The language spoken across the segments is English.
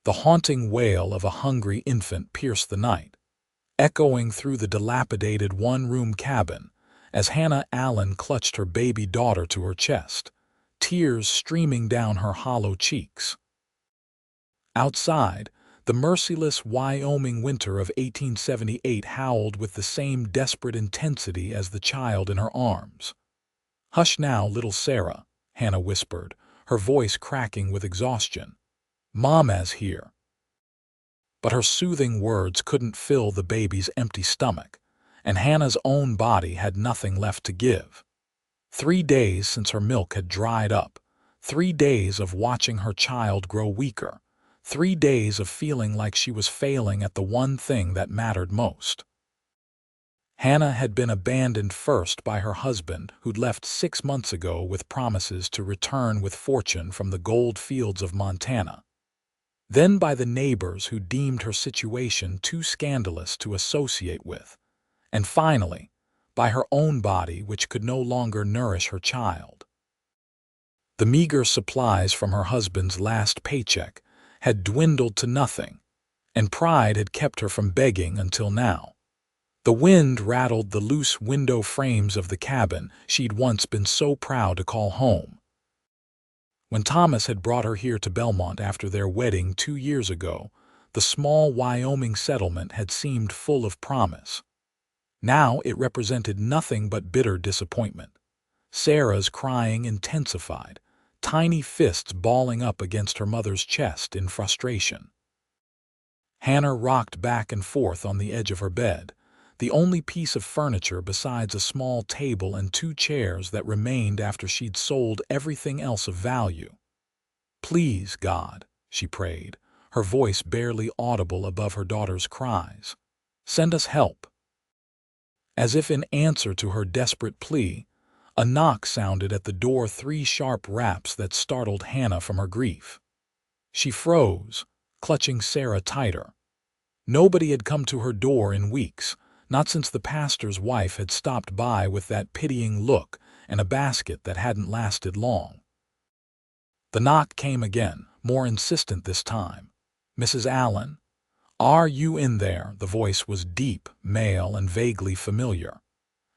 The haunting wail of a hungry infant pierced the night, echoing through the dilapidated one-room cabin as Hannah Allen clutched her baby daughter to her chest, tears streaming down her hollow cheeks. Outside, the merciless Wyoming winter of 1878 howled with the same desperate intensity as the child in her arms. "Hush now, little Sarah," Hannah whispered, her voice cracking with exhaustion. "Mama's here." But her soothing words couldn't fill the baby's empty stomach, and Hannah's own body had nothing left to give. 3 days since her milk had dried up, 3 days of watching her child grow weaker, 3 days of feeling like she was failing at the one thing that mattered most. Hannah had been abandoned first by her husband, who'd left 6 months ago with promises to return with fortune from the gold fields of Montana. Then by the neighbors who deemed her situation too scandalous to associate with. And finally, by her own body, which could no longer nourish her child. The meager supplies from her husband's last paycheck had dwindled to nothing, and pride had kept her from begging until now. The wind rattled the loose window frames of the cabin she'd once been so proud to call home. When Thomas had brought her here to Belmont after their wedding 2 years ago, the small Wyoming settlement had seemed full of promise. Now it represented nothing but bitter disappointment. Sarah's crying intensified, tiny fists balling up against her mother's chest in frustration. Hannah rocked back and forth on the edge of her bed, the only piece of furniture besides a small table and 2 chairs that remained after she'd sold everything else of value. "Please, God," she prayed, her voice barely audible above her daughter's cries, "send us help." As if in answer to her desperate plea, a knock sounded at the door, 3 sharp raps that startled Hannah from her grief. She froze, clutching Sarah tighter. Nobody had come to her door in weeks, not since the pastor's wife had stopped by with that pitying look and a basket that hadn't lasted long. The knock came again, more insistent this time. "Mrs. Allen? Are you in there?" The voice was deep, male, and vaguely familiar.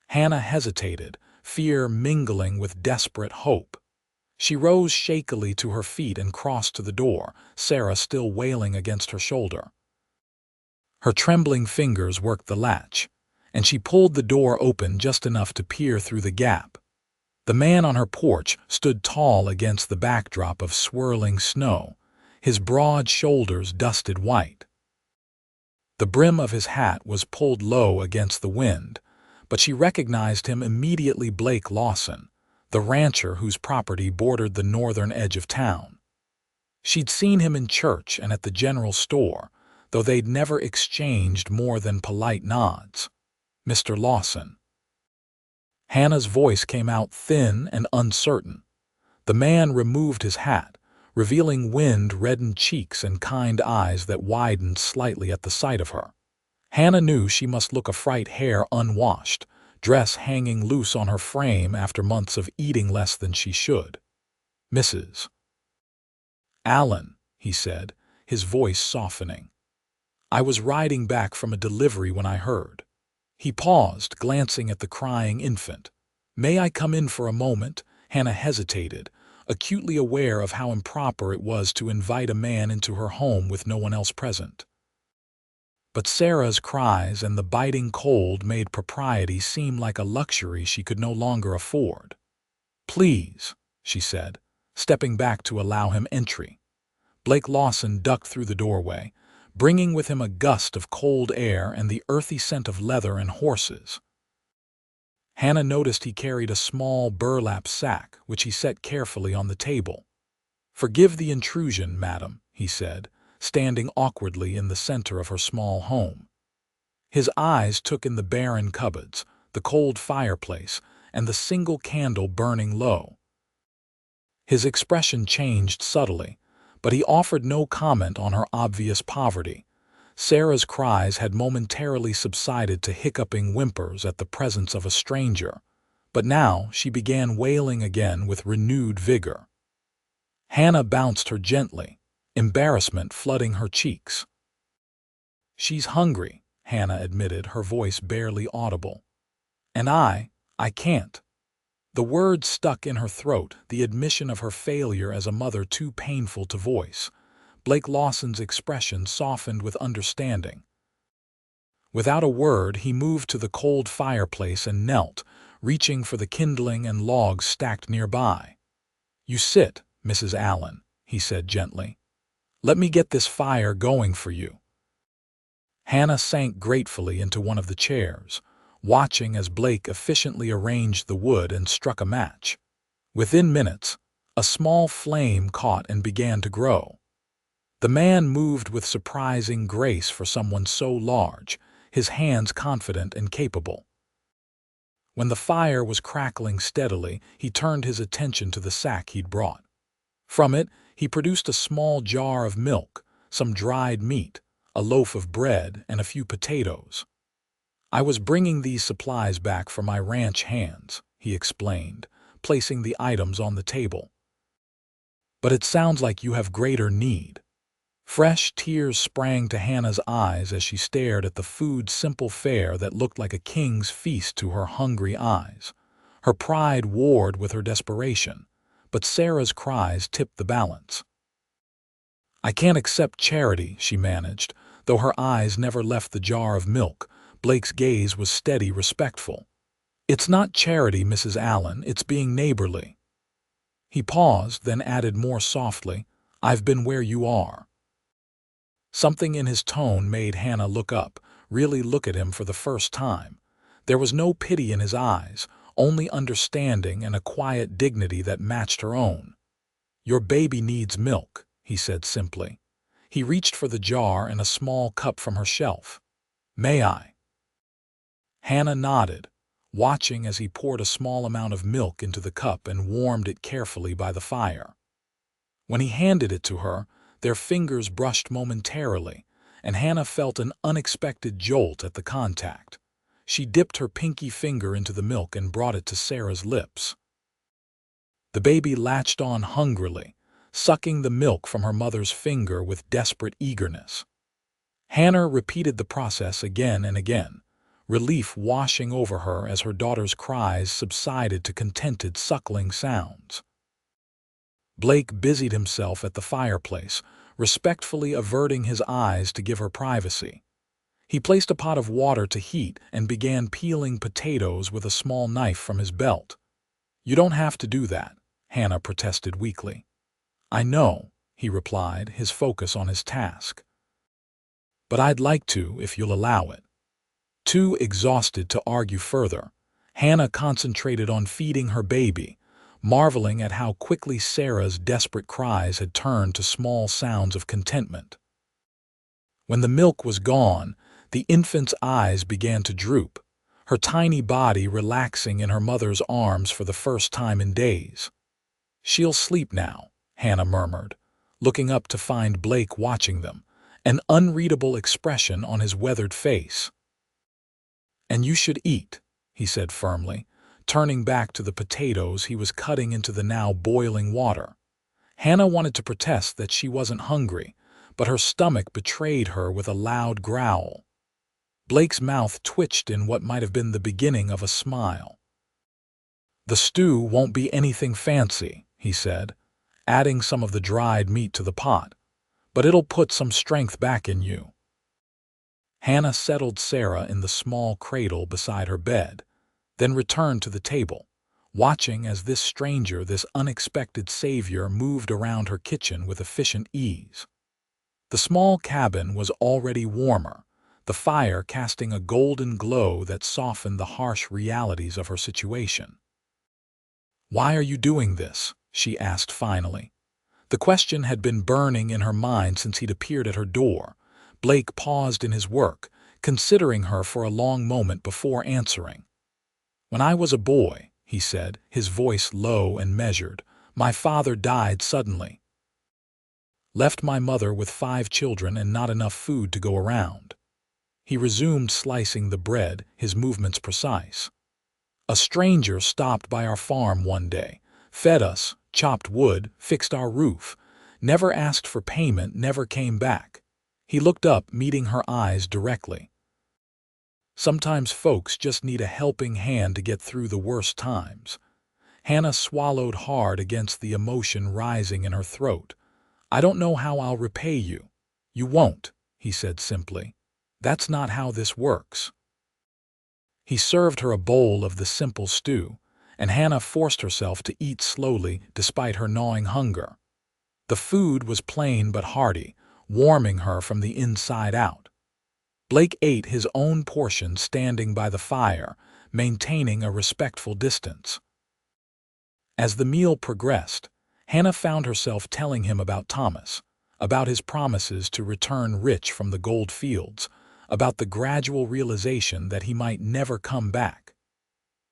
Hannah hesitated, fear mingling with desperate hope. She rose shakily to her feet and crossed to the door, Sarah still wailing against her shoulder. Her trembling fingers worked the latch, and she pulled the door open just enough to peer through the gap. The man on her porch stood tall against the backdrop of swirling snow, his broad shoulders dusted white. The brim of his hat was pulled low against the wind, but she recognized him immediately. Blake Lawson, the rancher whose property bordered the northern edge of town. She'd seen him in church and at the general store, though they'd never exchanged more than polite nods. "Mr. Lawson." Hannah's voice came out thin and uncertain. The man removed his hat, revealing wind-reddened cheeks and kind eyes that widened slightly at the sight of her. Hannah knew she must look a fright, hair unwashed, dress hanging loose on her frame after months of eating less than she should. "Mrs. Allen," he said, his voice softening. "I was riding back from a delivery when I heard." He paused, glancing at the crying infant. "May I come in for a moment?" Hannah hesitated, acutely aware of how improper it was to invite a man into her home with no one else present. But Sarah's cries and the biting cold made propriety seem like a luxury she could no longer afford. "Please," she said, stepping back to allow him entry. Blake Lawson ducked through the doorway, bringing with him a gust of cold air and the earthy scent of leather and horses. Hannah noticed he carried a small burlap sack, which he set carefully on the table. "Forgive the intrusion, madam," he said, standing awkwardly in the center of her small home. His eyes took in the barren cupboards, the cold fireplace, and the single candle burning low. His expression changed subtly, but he offered no comment on her obvious poverty. Sarah's cries had momentarily subsided to hiccuping whimpers at the presence of a stranger, but now she began wailing again with renewed vigor. Hannah bounced her gently, embarrassment flooding her cheeks. "She's hungry," Hannah admitted, her voice barely audible. "And I can't." The words stuck in her throat, the admission of her failure as a mother too painful to voice. Blake Lawson's expression softened with understanding. Without a word, he moved to the cold fireplace and knelt, reaching for the kindling and logs stacked nearby. "You sit, Mrs. Allen," he said gently. "Let me get this fire going for you." Hannah sank gratefully into one of the chairs, watching as Blake efficiently arranged the wood and struck a match. Within minutes, a small flame caught and began to grow. The man moved with surprising grace for someone so large, his hands confident and capable. When the fire was crackling steadily, he turned his attention to the sack he'd brought. From it, he produced a small jar of milk, some dried meat, a loaf of bread, and a few potatoes. "I was bringing these supplies back for my ranch hands," he explained, placing the items on the table. "But it sounds like you have greater need." Fresh tears sprang to Hannah's eyes as she stared at the food's simple fare that looked like a king's feast to her hungry eyes. Her pride warred with her desperation, but Sarah's cries tipped the balance. "I can't accept charity," she managed, though her eyes never left the jar of milk. Blake's gaze was steady, respectful. "It's not charity, Mrs. Allen, it's being neighborly." He paused, then added more softly, "I've been where you are." Something in his tone made Hannah look up, really look at him for the first time. There was no pity in his eyes, only understanding and a quiet dignity that matched her own. "Your baby needs milk," he said simply. He reached for the jar and a small cup from her shelf. "May I?" Hannah nodded, watching as he poured a small amount of milk into the cup and warmed it carefully by the fire. When he handed it to her, their fingers brushed momentarily, and Hannah felt an unexpected jolt at the contact. She dipped her pinky finger into the milk and brought it to Sarah's lips. The baby latched on hungrily, sucking the milk from her mother's finger with desperate eagerness. Hannah repeated the process again and again, relief washing over her as her daughter's cries subsided to contented suckling sounds. Blake busied himself at the fireplace, respectfully averting his eyes to give her privacy. He placed a pot of water to heat and began peeling potatoes with a small knife from his belt. "You don't have to do that," Hannah protested weakly. "I know," he replied, his focus on his task. "But I'd like to, if you'll allow it." Too exhausted to argue further, Hannah concentrated on feeding her baby, marveling at how quickly Sarah's desperate cries had turned to small sounds of contentment. When the milk was gone, the infant's eyes began to droop, her tiny body relaxing in her mother's arms for the first time in days. "She'll sleep now," Hannah murmured, looking up to find Blake watching them, an unreadable expression on his weathered face. "And you should eat," he said firmly, turning back to the potatoes he was cutting into the now boiling water. Hannah wanted to protest that she wasn't hungry, but her stomach betrayed her with a loud growl. Blake's mouth twitched in what might have been the beginning of a smile. "The stew won't be anything fancy," he said, adding some of the dried meat to the pot, "but it'll put some strength back in you." Hannah settled Sarah in the small cradle beside her bed, then returned to the table, watching as this stranger, this unexpected savior, moved around her kitchen with efficient ease. The small cabin was already warmer, the fire casting a golden glow that softened the harsh realities of her situation. "Why are you doing this?" she asked finally. The question had been burning in her mind since he'd appeared at her door. Blake paused in his work, considering her for a long moment before answering. "When I was a boy," he said, his voice low and measured, "my father died suddenly. Left my mother with 5 children and not enough food to go around." He resumed slicing the bread, his movements precise. "A stranger stopped by our farm one day, fed us, chopped wood, fixed our roof, never asked for payment, never came back. He looked up, meeting her eyes directly. Sometimes folks just need a helping hand to get through the worst times. Hannah swallowed hard against the emotion rising in her throat. I don't know how I'll repay you. You won't, he said simply. That's not how this works. He served her a bowl of the simple stew, and Hannah forced herself to eat slowly despite her gnawing hunger. The food was plain but hearty, warming her from the inside out. Blake ate his own portion standing by the fire, maintaining a respectful distance. As the meal progressed, Hannah found herself telling him about Thomas, about his promises to return rich from the gold fields, about the gradual realization that he might never come back.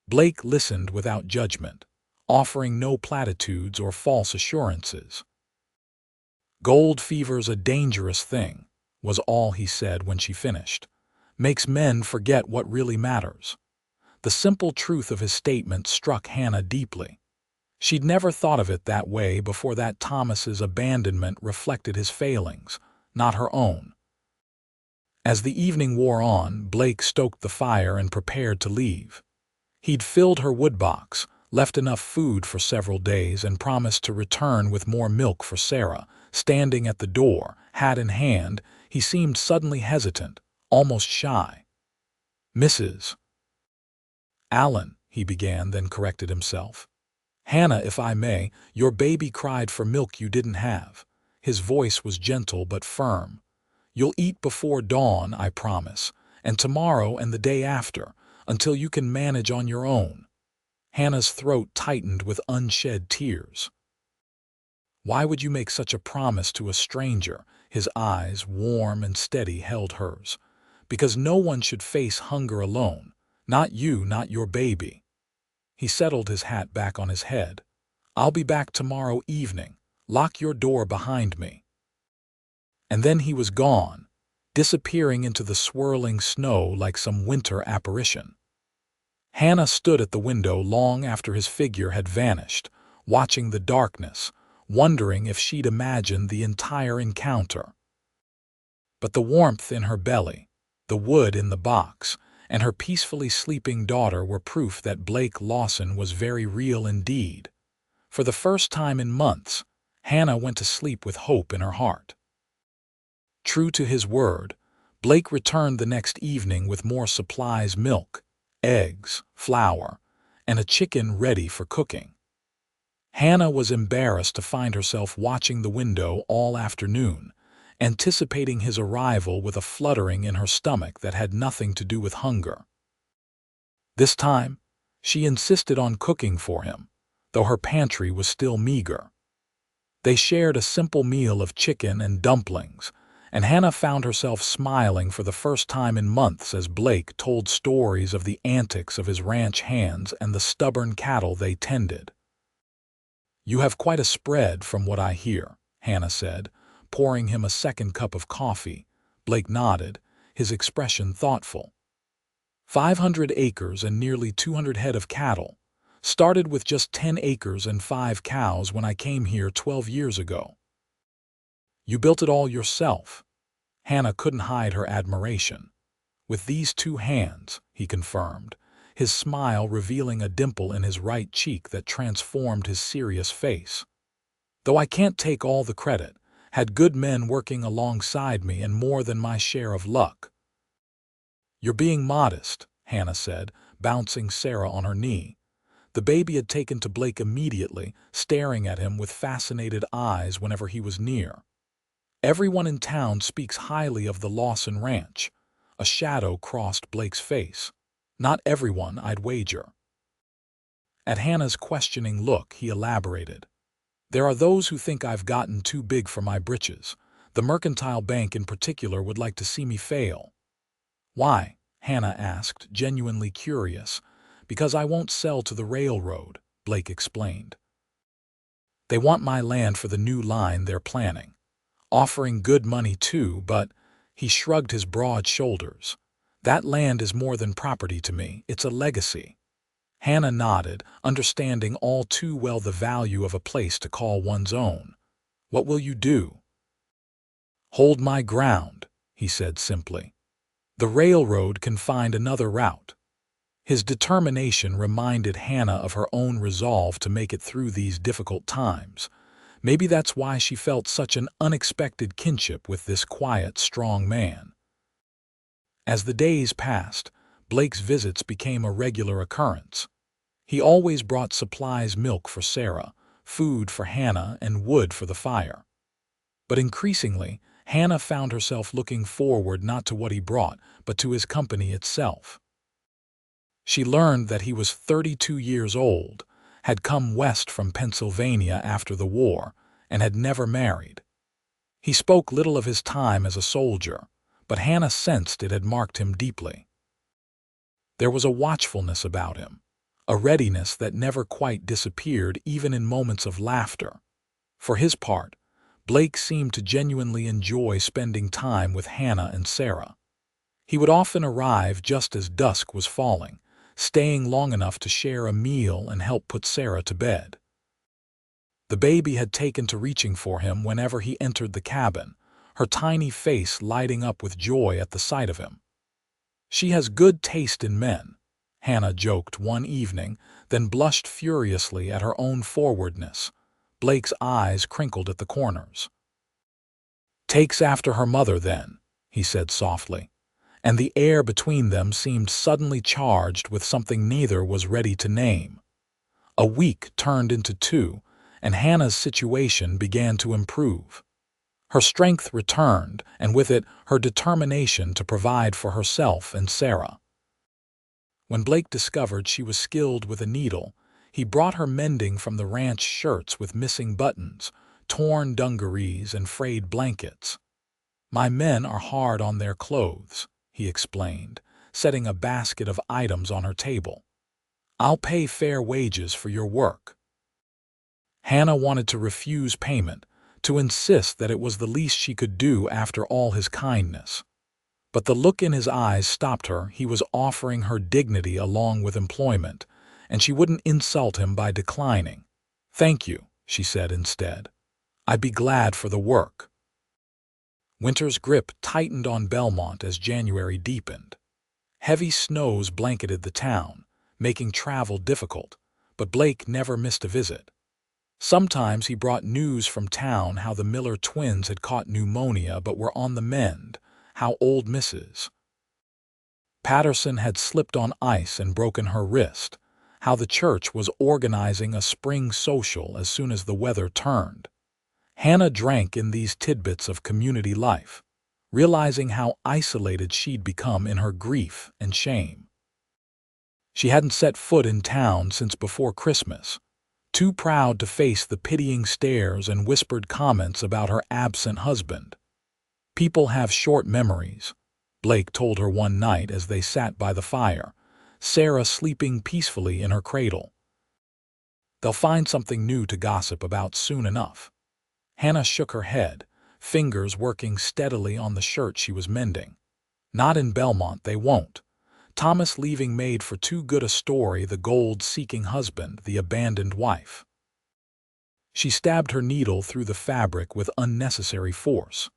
Blake listened without judgment, offering no platitudes or false assurances. Gold fever's a dangerous thing, was all he said when she finished. Makes men forget what really matters. The simple truth of his statement struck Hannah deeply. She'd never thought of it that way before. That Thomas's abandonment reflected his failings, not her own. As the evening wore on, Blake stoked the fire and prepared to leave. He'd filled her woodbox, left enough food for several days, and promised to return with more milk for Sarah. Standing at the door, hat in hand, he seemed suddenly hesitant, almost shy. "Mrs. Allen," he began, then corrected himself. "Hannah, if I may, your baby cried for milk you didn't have." His voice was gentle but firm. "You'll eat before dawn, I promise, and tomorrow and the day after, until you can manage on your own." Hannah's throat tightened with unshed tears. "Why would you make such a promise to a stranger?" His eyes, warm and steady, held hers. "Because no one should face hunger alone. Not you, not your baby." He settled his hat back on his head. "I'll be back tomorrow evening. Lock your door behind me." And then he was gone, disappearing into the swirling snow like some winter apparition. Hannah stood at the window long after his figure had vanished, watching the darkness, wondering if she'd imagined the entire encounter. But the warmth in her belly, the wood in the box, and her peacefully sleeping daughter were proof that Blake Lawson was very real indeed. For the first time in months, Hannah went to sleep with hope in her heart. True to his word, Blake returned the next evening with more supplies: milk, eggs, flour, and a chicken ready for cooking. Hannah was embarrassed to find herself watching the window all afternoon, anticipating his arrival with a fluttering in her stomach that had nothing to do with hunger. This time, she insisted on cooking for him, though her pantry was still meager. They shared a simple meal of chicken and dumplings, and Hannah found herself smiling for the first time in months as Blake told stories of the antics of his ranch hands and the stubborn cattle they tended. "You have quite a spread from what I hear," Hannah said, pouring him a second cup of coffee. Blake nodded, his expression thoughtful. 500 acres and nearly 200 head of cattle. Started with just 10 acres and 5 cows when I came here 12 years ago." "You built it all yourself?" Hannah couldn't hide her admiration. "With these 2 hands," he confirmed, his smile revealing a dimple in his right cheek that transformed his serious face. "Though I can't take all the credit. Had good men working alongside me and more than my share of luck." "You're being modest," Hannah said, bouncing Sarah on her knee. The baby had taken to Blake immediately, staring at him with fascinated eyes whenever he was near. "Everyone in town speaks highly of the Lawson Ranch." A shadow crossed Blake's face. "Not everyone, I'd wager." At Hannah's questioning look, he elaborated. "There are those who think I've gotten too big for my britches. The Mercantile Bank in particular would like to see me fail." "Why?" Hannah asked, genuinely curious. "Because I won't sell to the railroad," Blake explained. "They want my land for the new line they're planning. Offering good money too, but—" he shrugged his broad shoulders. "That land is more than property to me, it's a legacy." Hannah nodded, understanding all too well the value of a place to call one's own. What will you do?" "Hold my ground," he said simply. "The railroad can find another route." His determination reminded Hannah of her own resolve to make it through these difficult times. Maybe that's why she felt such an unexpected kinship with this quiet, strong man. As the days passed, Blake's visits became a regular occurrence. He always brought supplies: milk for Sarah, food for Hannah, and wood for the fire. But increasingly, Hannah found herself looking forward not to what he brought, but to his company itself. She learned that he was 32 years old, had come west from Pennsylvania after the war, and had never married. He spoke little of his time as a soldier, but Hannah sensed it had marked him deeply. There was a watchfulness about him, a readiness that never quite disappeared even in moments of laughter. For his part, Blake seemed to genuinely enjoy spending time with Hannah and Sarah. He would often arrive just as dusk was falling, staying long enough to share a meal and help put Sarah to bed. The baby had taken to reaching for him whenever he entered the cabin, her tiny face lighting up with joy at the sight of him. "She has good taste in men," Hannah joked one evening, then blushed furiously at her own forwardness. Blake's eyes crinkled at the corners. "Takes after her mother, then," he said softly, and the air between them seemed suddenly charged with something neither was ready to name. A week turned into 2, and Hannah's situation began to improve. Her strength returned, and with it her determination to provide for herself and Sarah. When Blake discovered she was skilled with a needle, he brought her mending from the ranch shirts with missing buttons, torn dungarees, and frayed blankets. "My men are hard on their clothes," he explained, setting a basket of items on her table. "I'll pay fair wages for your work." Hannah wanted to refuse payment, to insist that it was the least she could do after all his kindness. But the look in his eyes stopped her. He was offering her dignity along with employment, and she wouldn't insult him by declining. "Thank you," she said instead. "I'd be glad for the work." Winter's grip tightened on Belmont as January deepened. Heavy snows blanketed the town, making travel difficult, but Blake never missed a visit. Sometimes he brought news from town: how the Miller twins had caught pneumonia but were on the mend, how old Mrs. Patterson had slipped on ice and broken her wrist, how the church was organizing a spring social as soon as the weather turned. Hannah drank in these tidbits of community life, realizing how isolated she'd become in her grief and shame. She hadn't set foot in town since before Christmas, too proud to face the pitying stares and whispered comments about her absent husband. "People have short memories," Blake told her one night as they sat by the fire, Sarah sleeping peacefully in her cradle. "They'll find something new to gossip about soon enough." Hannah shook her head, fingers working steadily on the shirt she was mending. "Not in Belmont, they won't. Thomas leaving made for too good a story: the gold-seeking husband, the abandoned wife." She stabbed her needle through the fabric with unnecessary force.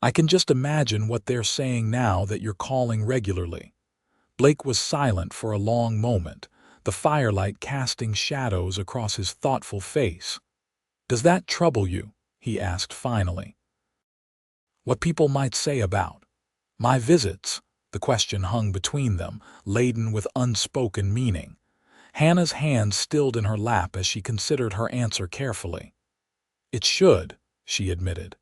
"I can just imagine what they're saying now that you're calling regularly." Blake was silent for a long moment, the firelight casting shadows across his thoughtful face. "Does that trouble you?" he asked finally. "What people might say about my visits?" The question hung between them, laden with unspoken meaning. Hannah's hand stilled in her lap as she considered her answer carefully. "It should," she admitted.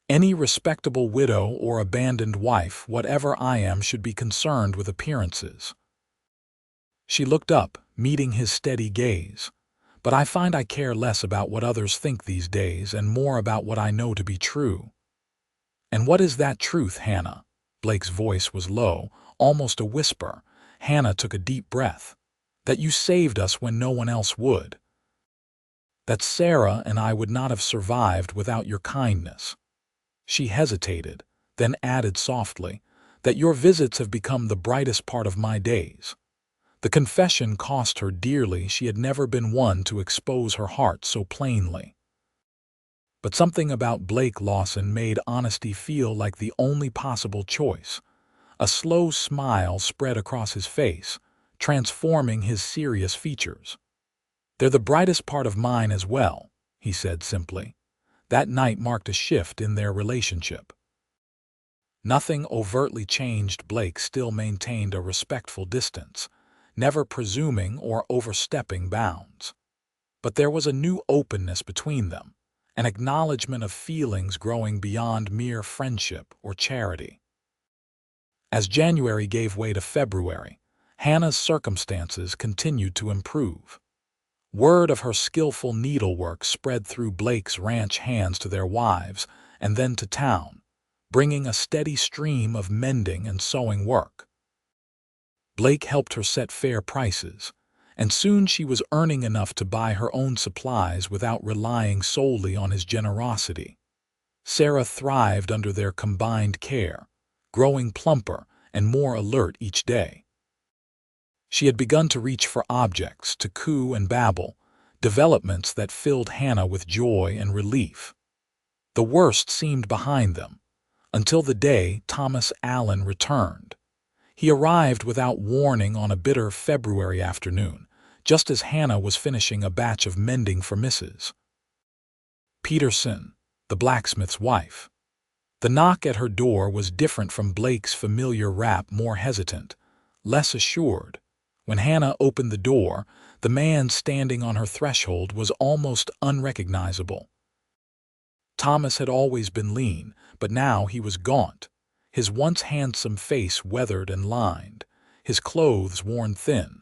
"Any respectable widow or abandoned wife, whatever I am, should be concerned with appearances." She looked up, meeting his steady gaze. "But I find I care less about what others think these days and more about what I know to be true." "And what is that truth, Hannah?" Blake's voice was low, almost a whisper. Hannah took a deep breath. "That you saved us when no one else would. That Sarah and I would not have survived without your kindness." She hesitated, then added softly, "That your visits have become the brightest part of my days." The confession cost her dearly. She had never been one to expose her heart so plainly. But something about Blake Lawson made honesty feel like the only possible choice. A slow smile spread across his face, transforming his serious features. "They're the brightest part of mine as well," he said simply. That night marked a shift in their relationship. Nothing overtly changed. Blake still maintained a respectful distance, never presuming or overstepping bounds. But there was a new openness between them, an acknowledgement of feelings growing beyond mere friendship or charity. As January gave way to February, Hannah's circumstances continued to improve. Word of her skillful needlework spread through Blake's ranch hands to their wives and then to town, bringing a steady stream of mending and sewing work. Blake helped her set fair prices, and soon she was earning enough to buy her own supplies without relying solely on his generosity. Sarah thrived under their combined care, growing plumper and more alert each day. She had begun to reach for objects, to coo and babble, developments that filled Hannah with joy and relief. The worst seemed behind them, until the day Thomas Allen returned. He arrived without warning on a bitter February afternoon, just as Hannah was finishing a batch of mending for Mrs. Peterson, the blacksmith's wife. The knock at her door was different from Blake's familiar rap, more hesitant, less assured. When Hannah opened the door, the man standing on her threshold was almost unrecognizable. Thomas had always been lean, but now he was gaunt, his once handsome face weathered and lined, his clothes worn thin.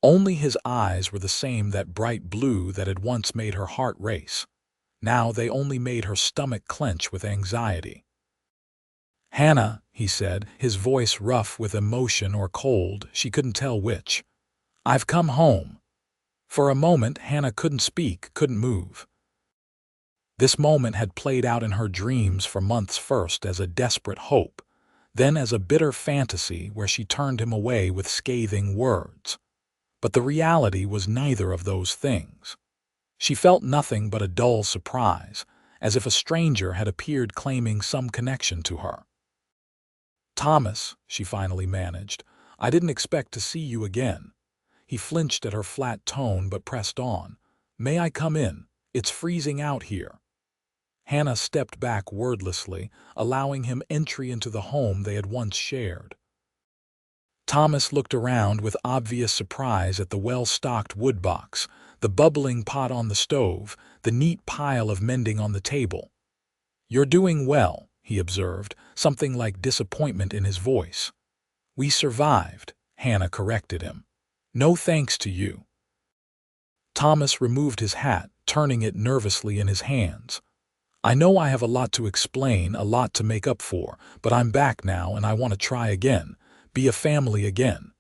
Only his eyes were the same, that bright blue that had once made her heart race. Now they only made her stomach clench with anxiety. "Hannah," he said, his voice rough with emotion or cold, she couldn't tell which. "I've come home." For a moment Hannah couldn't speak, couldn't move. This moment had played out in her dreams for months, first as a desperate hope, then as a bitter fantasy where she turned him away with scathing words. But the reality was neither of those things. She felt nothing but a dull surprise, as if a stranger had appeared claiming some connection to her. "Thomas," she finally managed, "I didn't expect to see you again." He flinched at her flat tone but pressed on. "May I come in? It's freezing out here." Hannah stepped back wordlessly, allowing him entry into the home they had once shared. Thomas looked around with obvious surprise at the well-stocked woodbox, the bubbling pot on the stove, the neat pile of mending on the table. "You're doing well," he observed, something like disappointment in his voice. "We survived," Hannah corrected him. "No thanks to you." Thomas removed his hat, turning it nervously in his hands. "I know I have a lot to explain, a lot to make up for, but I'm back now and I want to try again, be a family again."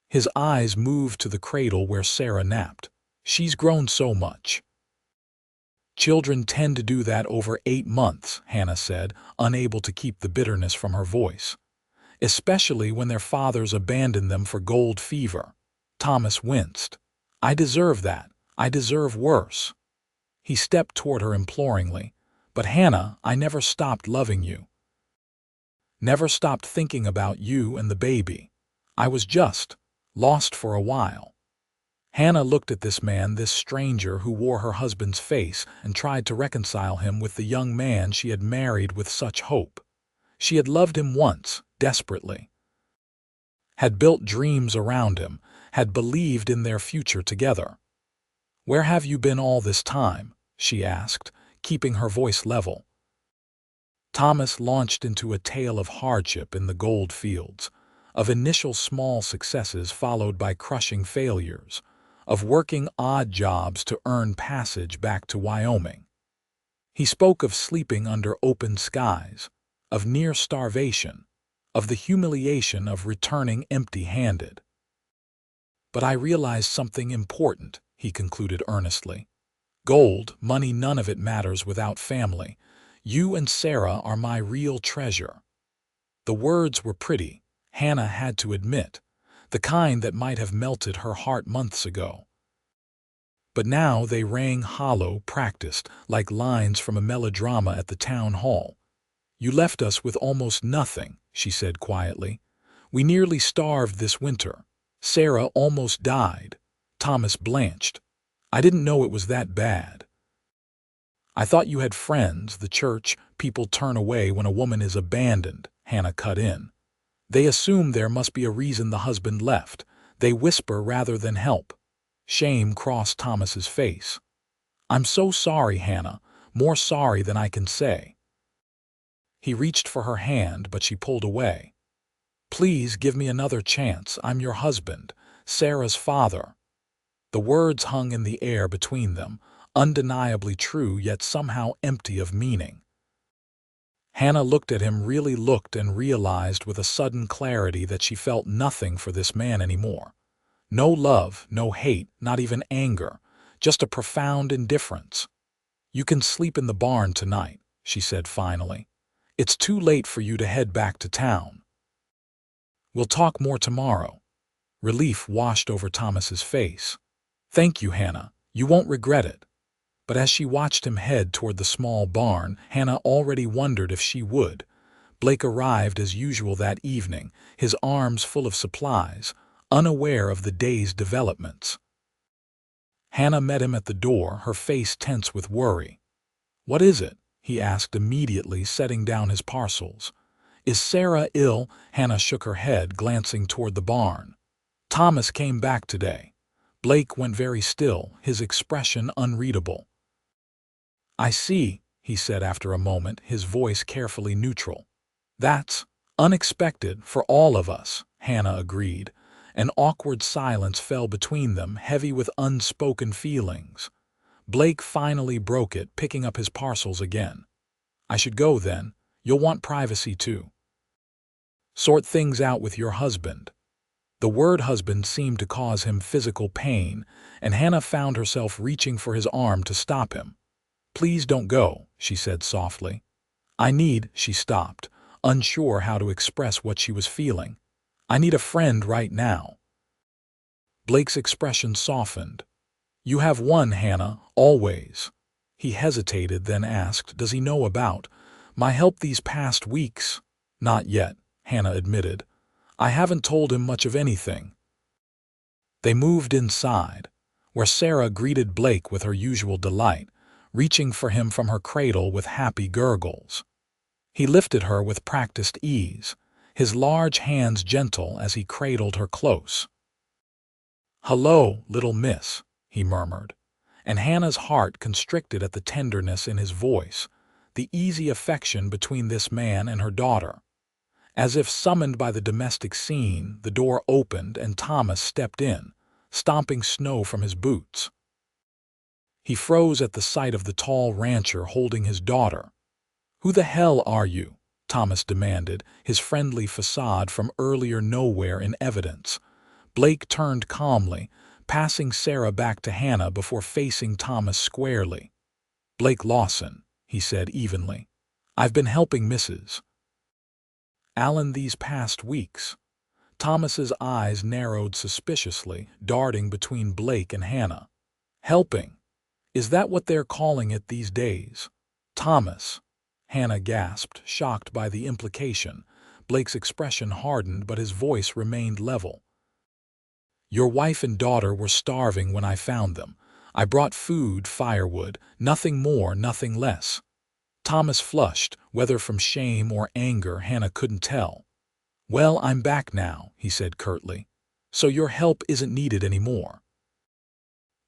His eyes moved to the cradle where Sarah napped. "She's grown so much." "Children tend to do that over 8 months," Hannah said, unable to keep the bitterness from her voice. "Especially when their fathers abandon them for gold fever." Thomas winced. "I deserve that. I deserve worse." He stepped toward her imploringly. "But Hannah, I never stopped loving you. Never stopped thinking about you and the baby. I was just lost for a while." Hannah looked at this man, this stranger who wore her husband's face, and tried to reconcile him with the young man she had married with such hope. She had loved him once, desperately. Had built dreams around him, had believed in their future together. "Where have you been all this time?" she asked, keeping her voice level. Thomas launched into a tale of hardship in the gold fields, of initial small successes followed by crushing failures, of working odd jobs to earn passage back to Wyoming. He spoke of sleeping under open skies, of near starvation, of the humiliation of returning empty-handed. "But I realized something important," he concluded earnestly. "Gold, money, none of it matters without family. You and Sarah are my real treasure." The words were pretty, Hannah had to admit, the kind that might have melted her heart months ago. but now they rang hollow, practiced, like lines from a melodrama at the town hall. "You left us with almost nothing," she said quietly. "We nearly starved this winter. Sarah almost died." Thomas blanched. "I didn't know it was that bad." "I thought you had friends, the church. People turn away when a woman is abandoned," Hannah cut in. "They assume there must be a reason the husband left. They whisper rather than help." Shame crossed Thomas's face. "I'm so sorry, Hannah, more sorry than I can say." He reached for her hand, but she pulled away. "Please give me another chance. I'm your husband, Sarah's father." The words hung in the air between them, undeniably true yet somehow empty of meaning. Hannah looked at him, really looked, and realized with a sudden clarity that she felt nothing for this man anymore. No love, no hate, not even anger, just a profound indifference. "You can sleep in the barn tonight," she said finally. "It's too late for you to head back to town. We'll talk more tomorrow." Relief washed over Thomas's face. "Thank you, Hannah. You won't regret it." But as she watched him head toward the small barn, Hannah already wondered if she would. Blake arrived as usual that evening, his arms full of supplies, unaware of the day's developments. Hannah met him at the door, her face tense with worry. "What is it?" he asked immediately, setting down his parcels. "Is Sarah ill?" Hannah shook her head, glancing toward the barn. "Thomas came back today." Blake went very still, his expression unreadable. "I see," he said after a moment, his voice carefully neutral. "That's unexpected for all of us," Hannah agreed. An awkward silence fell between them, heavy with unspoken feelings. Blake finally broke it, picking up his parcels again. "I should go then. You'll want privacy too. Sort things out with your husband." The word husband seemed to cause him physical pain, and Hannah found herself reaching for his arm to stop him. "Please don't go," she said softly. She stopped, unsure how to express what she was feeling. "I need a friend right now." Blake's expression softened. "You have one, Hannah, always." He hesitated, then asked, "Does he know about my help these past weeks?" "Not yet," Hannah admitted. "I haven't told him much of anything." They moved inside, where Sarah greeted Blake with her usual delight, reaching for him from her cradle with happy gurgles. He lifted her with practiced ease, his large hands gentle as he cradled her close. "Hello, little miss," he murmured, and Hannah's heart constricted at the tenderness in his voice, the easy affection between this man and her daughter. As if summoned by the domestic scene, the door opened and Thomas stepped in, stomping snow from his boots. He froze at the sight of the tall rancher holding his daughter. "Who the hell are you?" Thomas demanded, his friendly facade from earlier nowhere in evidence. Blake turned calmly, passing Sarah back to Hannah before facing Thomas squarely. "Blake Lawson," he said evenly. "I've been helping Mrs. Allen these past weeks." Thomas's eyes narrowed suspiciously, darting between Blake and Hannah. "Helping? Is that what they're calling it these days?" "Thomas," Hannah gasped, shocked by the implication. Blake's expression hardened, but his voice remained level. "Your wife and daughter were starving when I found them. I brought food, firewood, nothing more, nothing less." Thomas flushed, whether from shame or anger, Hannah couldn't tell. "Well, I'm back now," he said curtly. "So your help isn't needed anymore."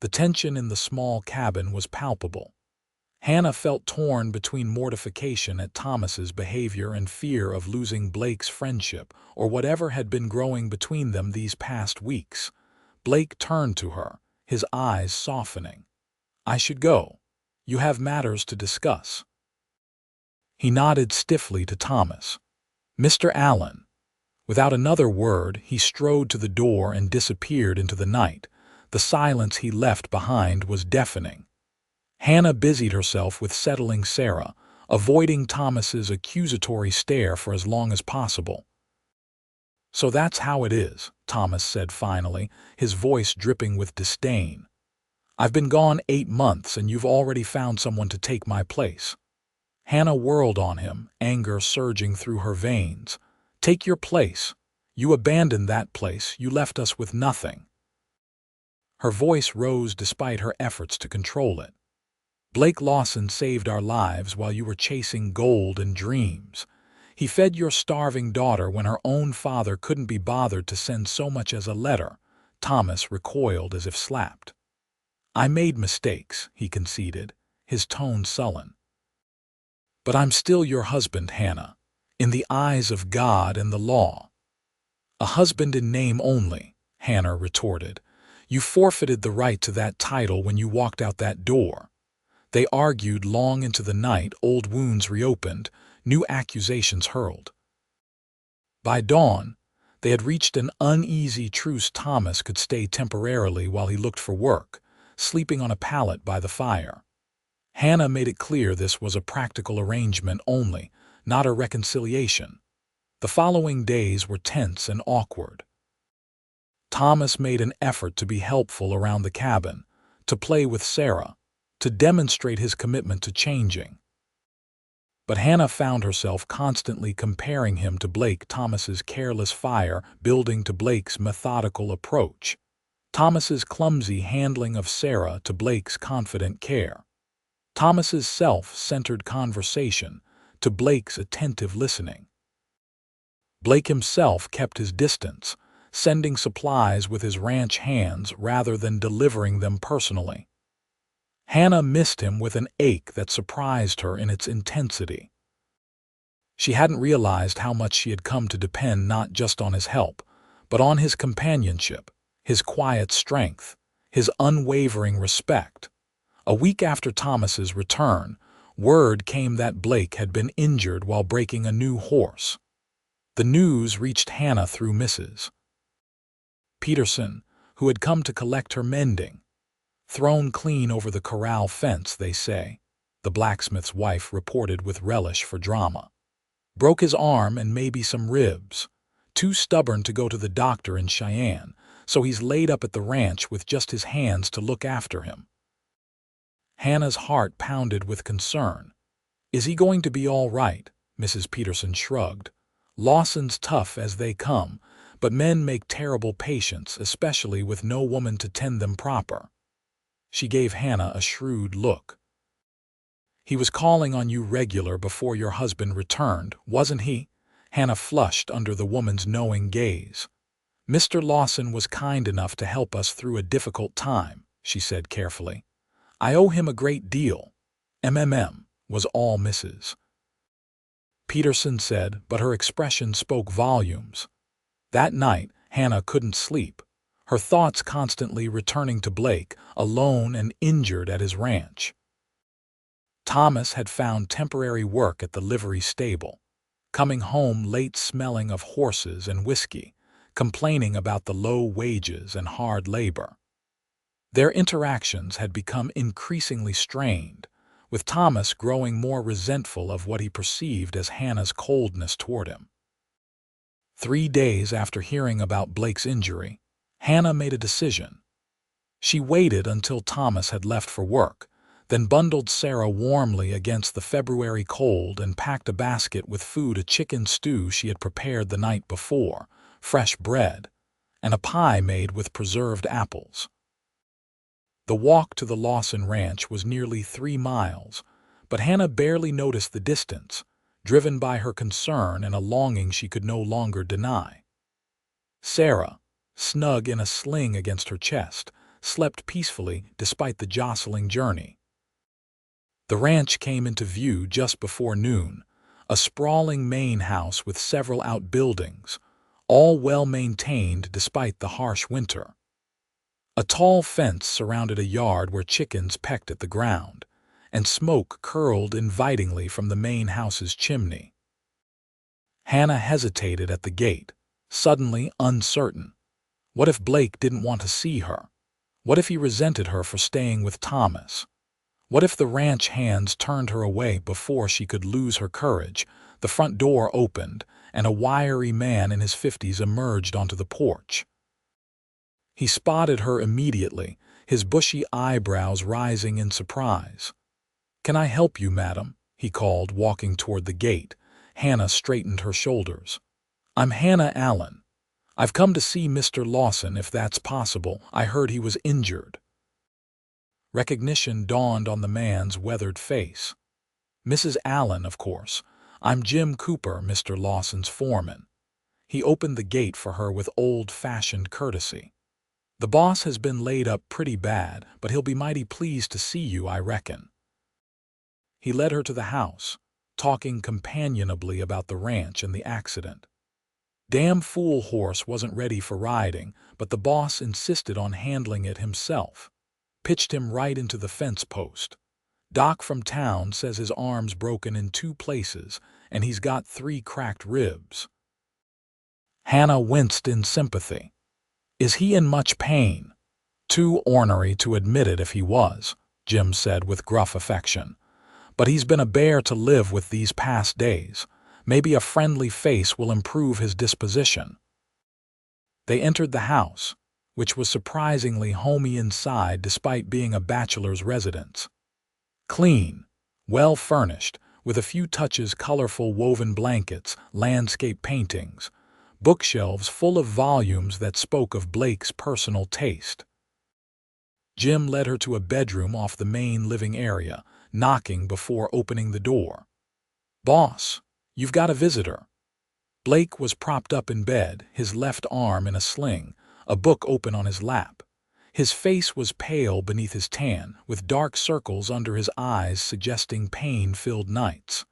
The tension in the small cabin was palpable. Hannah felt torn between mortification at Thomas's behavior and fear of losing Blake's friendship or whatever had been growing between them these past weeks. Blake turned to her, his eyes softening. "I should go. You have matters to discuss." He nodded stiffly to Thomas. "Mr. Allen." Without another word, he strode to the door and disappeared into the night. The silence he left behind was deafening. Hannah busied herself with settling Sarah, avoiding Thomas's accusatory stare for as long as possible. "So that's how it is," Thomas said finally, his voice dripping with disdain. I've been gone 8 months and you've already found someone to take my place." Hannah whirled on him, anger surging through her veins. "Take your place. You abandoned that place. You left us with nothing." Her voice rose despite her efforts to control it. "Blake Lawson saved our lives while you were chasing gold and dreams. He fed your starving daughter when her own father couldn't be bothered to send so much as a letter." Thomas recoiled as if slapped. "I made mistakes," he conceded, his tone sullen. "But I'm still your husband, Hannah, in the eyes of God and the law." "A husband in name only," Hannah retorted. "You forfeited the right to that title when you walked out that door." They argued long into the night, old wounds reopened, new accusations hurled. By dawn, they had reached an uneasy truce. Thomas could stay temporarily while he looked for work, sleeping on a pallet by the fire. Hannah made it clear this was a practical arrangement only, not a reconciliation. The following days were tense and awkward. Thomas made an effort to be helpful around the cabin, to play with Sarah, to demonstrate his commitment to changing. But Hannah found herself constantly comparing him to Blake, Thomas's careless fire building to Blake's methodical approach, Thomas's clumsy handling of Sarah to Blake's confident care, Thomas's self-centered conversation to Blake's attentive listening. Blake himself kept his distance, sending supplies with his ranch hands rather than delivering them personally. Hannah missed him with an ache that surprised her in its intensity. She hadn't realized how much she had come to depend not just on his help, but on his companionship, his quiet strength, his unwavering respect. A week after Thomas's return, word came that Blake had been injured while breaking a new horse. The news reached Hannah through Mrs. Peterson, who had come to collect her mending. "Thrown clean over the corral fence, they say," the blacksmith's wife reported with relish for drama. "Broke his arm and maybe some ribs. Too stubborn to go to the doctor in Cheyenne, so he's laid up at the ranch with just his hands to look after him." Hannah's heart pounded with concern. "Is he going to be all right?" Mrs. Peterson shrugged. "Lawson's tough as they come, but men make terrible patients, especially with no woman to tend them proper." She gave Hannah a shrewd look. "He was calling on you regular before your husband returned, wasn't he?" Hannah flushed under the woman's knowing gaze. "Mr. Lawson was kind enough to help us through a difficult time," she said carefully. "I owe him a great deal." Was all Mrs. Peterson said, but her expression spoke volumes. That night, Hannah couldn't sleep, her thoughts constantly returning to Blake, alone and injured at his ranch. Thomas had found temporary work at the livery stable, coming home late smelling of horses and whiskey, complaining about the low wages and hard labor. Their interactions had become increasingly strained, with Thomas growing more resentful of what he perceived as Hannah's coldness toward him. 3 days after hearing about Blake's injury, Hannah made a decision. She waited until Thomas had left for work, then bundled Sarah warmly against the February cold and packed a basket with food, a chicken stew she had prepared the night before, fresh bread, and a pie made with preserved apples. The walk to the Lawson ranch was nearly 3 miles, but Hannah barely noticed the distance, driven by her concern and a longing she could no longer deny. Sarah, snug in a sling against her chest, slept peacefully despite the jostling journey. The ranch came into view just before noon, a sprawling main house with several outbuildings, all well-maintained despite the harsh winter. A tall fence surrounded a yard where chickens pecked at the ground, and smoke curled invitingly from the main house's chimney. Hannah hesitated at the gate, suddenly uncertain. What if Blake didn't want to see her? What if he resented her for staying with Thomas? What if the ranch hands turned her away before she could lose her courage? The front door opened, and a wiry man in his 50s emerged onto the porch. He spotted her immediately, his bushy eyebrows rising in surprise. "Can I help you, madam?" he called, walking toward the gate. Hannah straightened her shoulders. "I'm Hannah Allen. I've come to see Mr. Lawson, if that's possible. I heard he was injured." Recognition dawned on the man's weathered face. "Mrs. Allen, of course. I'm Jim Cooper, Mr. Lawson's foreman." He opened the gate for her with old-fashioned courtesy. "The boss has been laid up pretty bad, but he'll be mighty pleased to see you, I reckon." He led her to the house, talking companionably about the ranch and the accident. Damn fool horse wasn't ready for riding, but the boss insisted on handling it himself. Pitched him right into the fence post. "Doc from town says his arm's broken in 2 places, and he's got 3 cracked ribs." Hannah winced in sympathy. "Is he in much pain?" "Too ornery to admit it if he was," Jim said with gruff affection. "But he's been a bear to live with these past days. Maybe a friendly face will improve his disposition." They entered the house, which was surprisingly homey inside despite being a bachelor's residence. Clean, well furnished, with a few touches colorful woven blankets, landscape paintings, bookshelves full of volumes that spoke of Blake's personal taste. Jim led her to a bedroom off the main living area, knocking before opening the door. "Boss, you've got a visitor." Blake was propped up in bed, his left arm in a sling, a book open on his lap. His face was pale beneath his tan, with dark circles under his eyes suggesting pain-filled nights.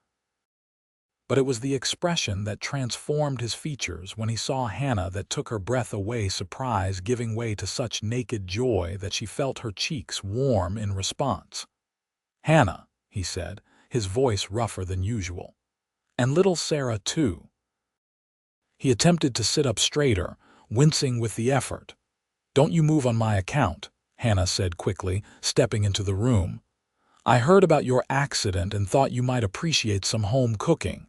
But it was the expression that transformed his features when he saw Hannah that took her breath away, surprise giving way to such naked joy that she felt her cheeks warm in response. "Hannah," he said, his voice rougher than usual. "And little Sarah, too." He attempted to sit up straighter, wincing with the effort. "Don't you move on my account," Hannah said quickly, stepping into the room. "I heard about your accident and thought you might appreciate some home cooking."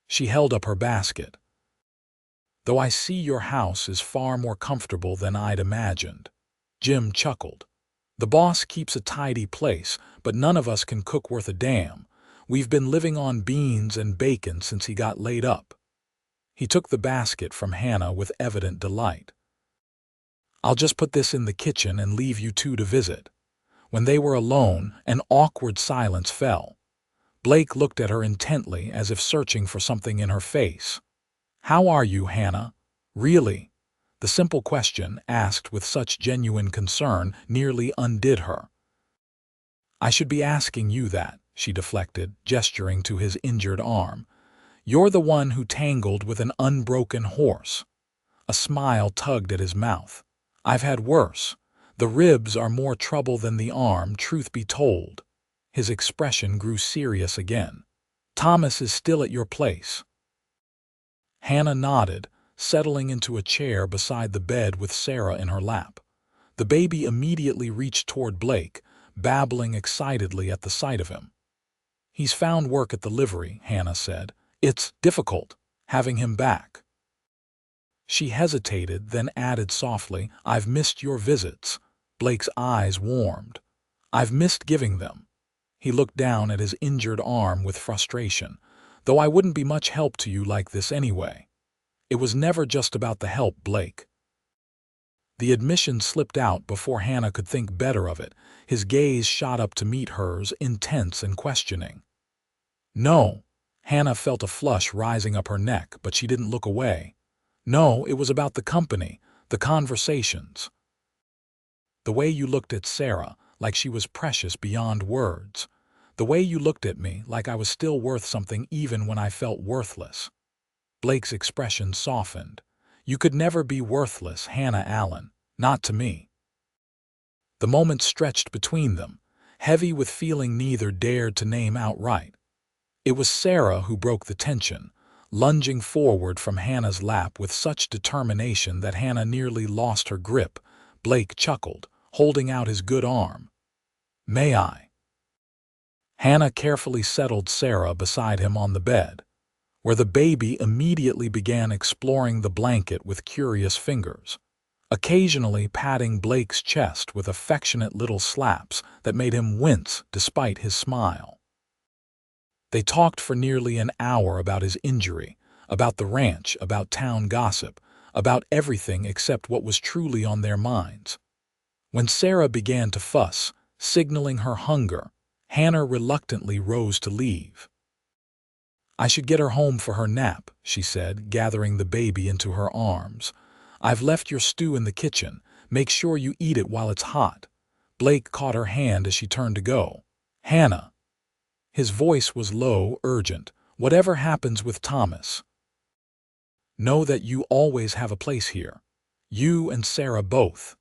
She held up her basket. "Though I see your house is far more comfortable than I'd imagined." Jim chuckled. "The boss keeps a tidy place, but none of us can cook worth a damn. We've been living on beans and bacon since he got laid up." He took the basket from Hannah with evident delight. "I'll just put this in the kitchen and leave you two to visit." When they were alone, an awkward silence fell. Blake looked at her intently as if searching for something in her face. "How are you, Hannah? Really?" The simple question, asked with such genuine concern, nearly undid her. "I should be asking you that," she deflected, gesturing to his injured arm. "You're the one who tangled with an unbroken horse." A smile tugged at his mouth. "I've had worse. The ribs are more trouble than the arm, truth be told." His expression grew serious again. "Thomas is still at your place." Hannah nodded, settling into a chair beside the bed with Sarah in her lap. The baby immediately reached toward Blake, babbling excitedly at the sight of him. "He's found work at the livery," Hannah said. "It's difficult, having him back." She hesitated, then added softly, "I've missed your visits." Blake's eyes warmed. "I've missed giving them." He looked down at his injured arm with frustration. "Though I wouldn't be much help to you like this anyway." "It was never just about the help, Blake." The admission slipped out before Hannah could think better of it. His gaze shot up to meet hers, intense and questioning. "No." Hannah felt a flush rising up her neck, but she didn't look away. "No, it was about the company, the conversations. The way you looked at Sarah, like she was precious beyond words. The way you looked at me, like I was still worth something even when I felt worthless." Blake's expression softened. "You could never be worthless, Hannah Allen. Not to me." The moment stretched between them, heavy with feeling neither dared to name outright. It was Sarah who broke the tension, lunging forward from Hannah's lap with such determination that Hannah nearly lost her grip. Blake chuckled, holding out his good arm. "May I?" Hannah carefully settled Sarah beside him on the bed, where the baby immediately began exploring the blanket with curious fingers. occasionally patting Blake's chest with affectionate little slaps that made him wince despite his smile. They talked for nearly an hour about his injury, about the ranch, about town gossip, about everything except what was truly on their minds. When Sarah began to fuss, signaling her hunger, Hannah reluctantly rose to leave. "I should get her home for her nap," she said, gathering the baby into her arms. "I've left your stew in the kitchen. Make sure you eat it while it's hot." Blake caught her hand as she turned to go. "Hannah." His voice was low, urgent. "Whatever happens with Thomas, know that you always have a place here. You and Sarah both."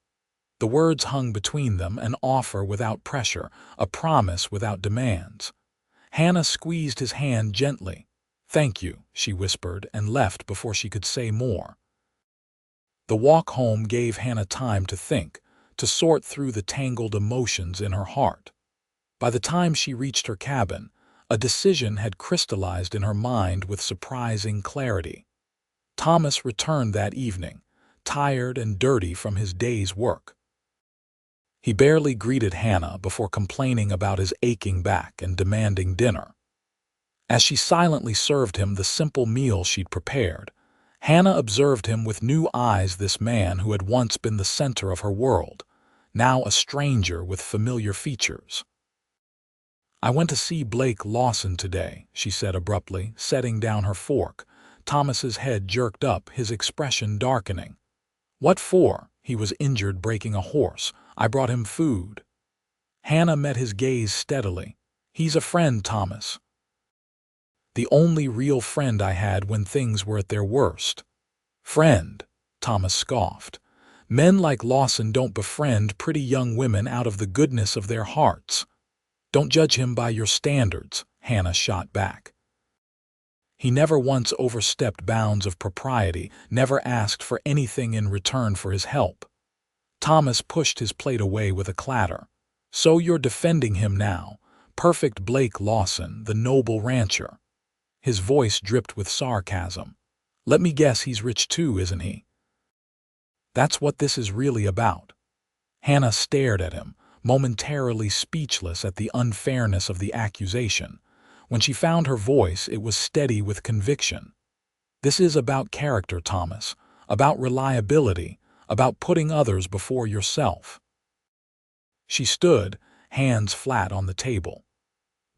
The words hung between them, an offer without pressure, a promise without demands. Hannah squeezed his hand gently. "Thank you," she whispered, and left before she could say more. The walk home gave Hannah time to think, to sort through the tangled emotions in her heart. By the time she reached her cabin, a decision had crystallized in her mind with surprising clarity. Thomas returned that evening, tired and dirty from his day's work. He barely greeted Hannah before complaining about his aching back and demanding dinner. As she silently served him the simple meal she'd prepared, Hannah observed him with new eyes, this man who had once been the center of her world, now a stranger with familiar features. "I went to see Blake Lawson today," she said abruptly, setting down her fork. Thomas's head jerked up, his expression darkening. "What for?" "He was injured breaking a horse. I brought him food." Hannah met his gaze steadily. "He's a friend, Thomas. The only real friend I had when things were at their worst." "Friend?" Thomas scoffed. "Men like Lawson don't befriend pretty young women out of the goodness of their hearts." "Don't judge him by your standards," Hannah shot back. "He never once overstepped bounds of propriety, never asked for anything in return for his help." Thomas pushed his plate away with a clatter. "So you're defending him now? Perfect Blake Lawson, the noble rancher." His voice dripped with sarcasm. "Let me guess, he's rich too, isn't he?" "That's what this is really about." Hannah stared at him, momentarily speechless at the unfairness of the accusation. When she found her voice, it was steady with conviction. "This is about character, Thomas, about reliability, about putting others before yourself." She stood, hands flat on the table.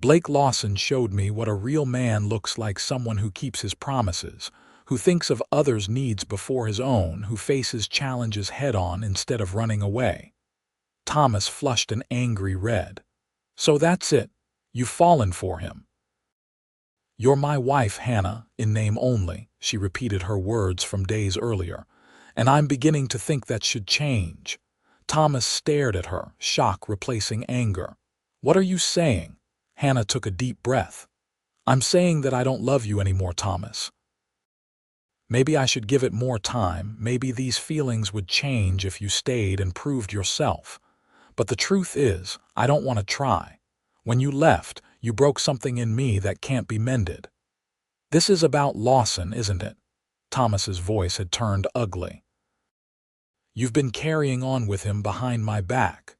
"Blake Lawson showed me what a real man looks like, someone who keeps his promises, who thinks of others' needs before his own, who faces challenges head-on instead of running away." Thomas flushed an angry red. "So that's it. You've fallen for him." "You're my wife, Hannah, in name only," she repeated her words from days earlier, "and I'm beginning to think that should change." Thomas stared at her, shock replacing anger. "What are you saying?" Hannah took a deep breath. "I'm saying that I don't love you anymore, Thomas. Maybe I should give it more time, maybe these feelings would change if you stayed and proved yourself. But the truth is, I don't want to try. When you left, you broke something in me that can't be mended." "This is about Lawson, isn't it?" Thomas's voice had turned ugly. "You've been carrying on with him behind my back.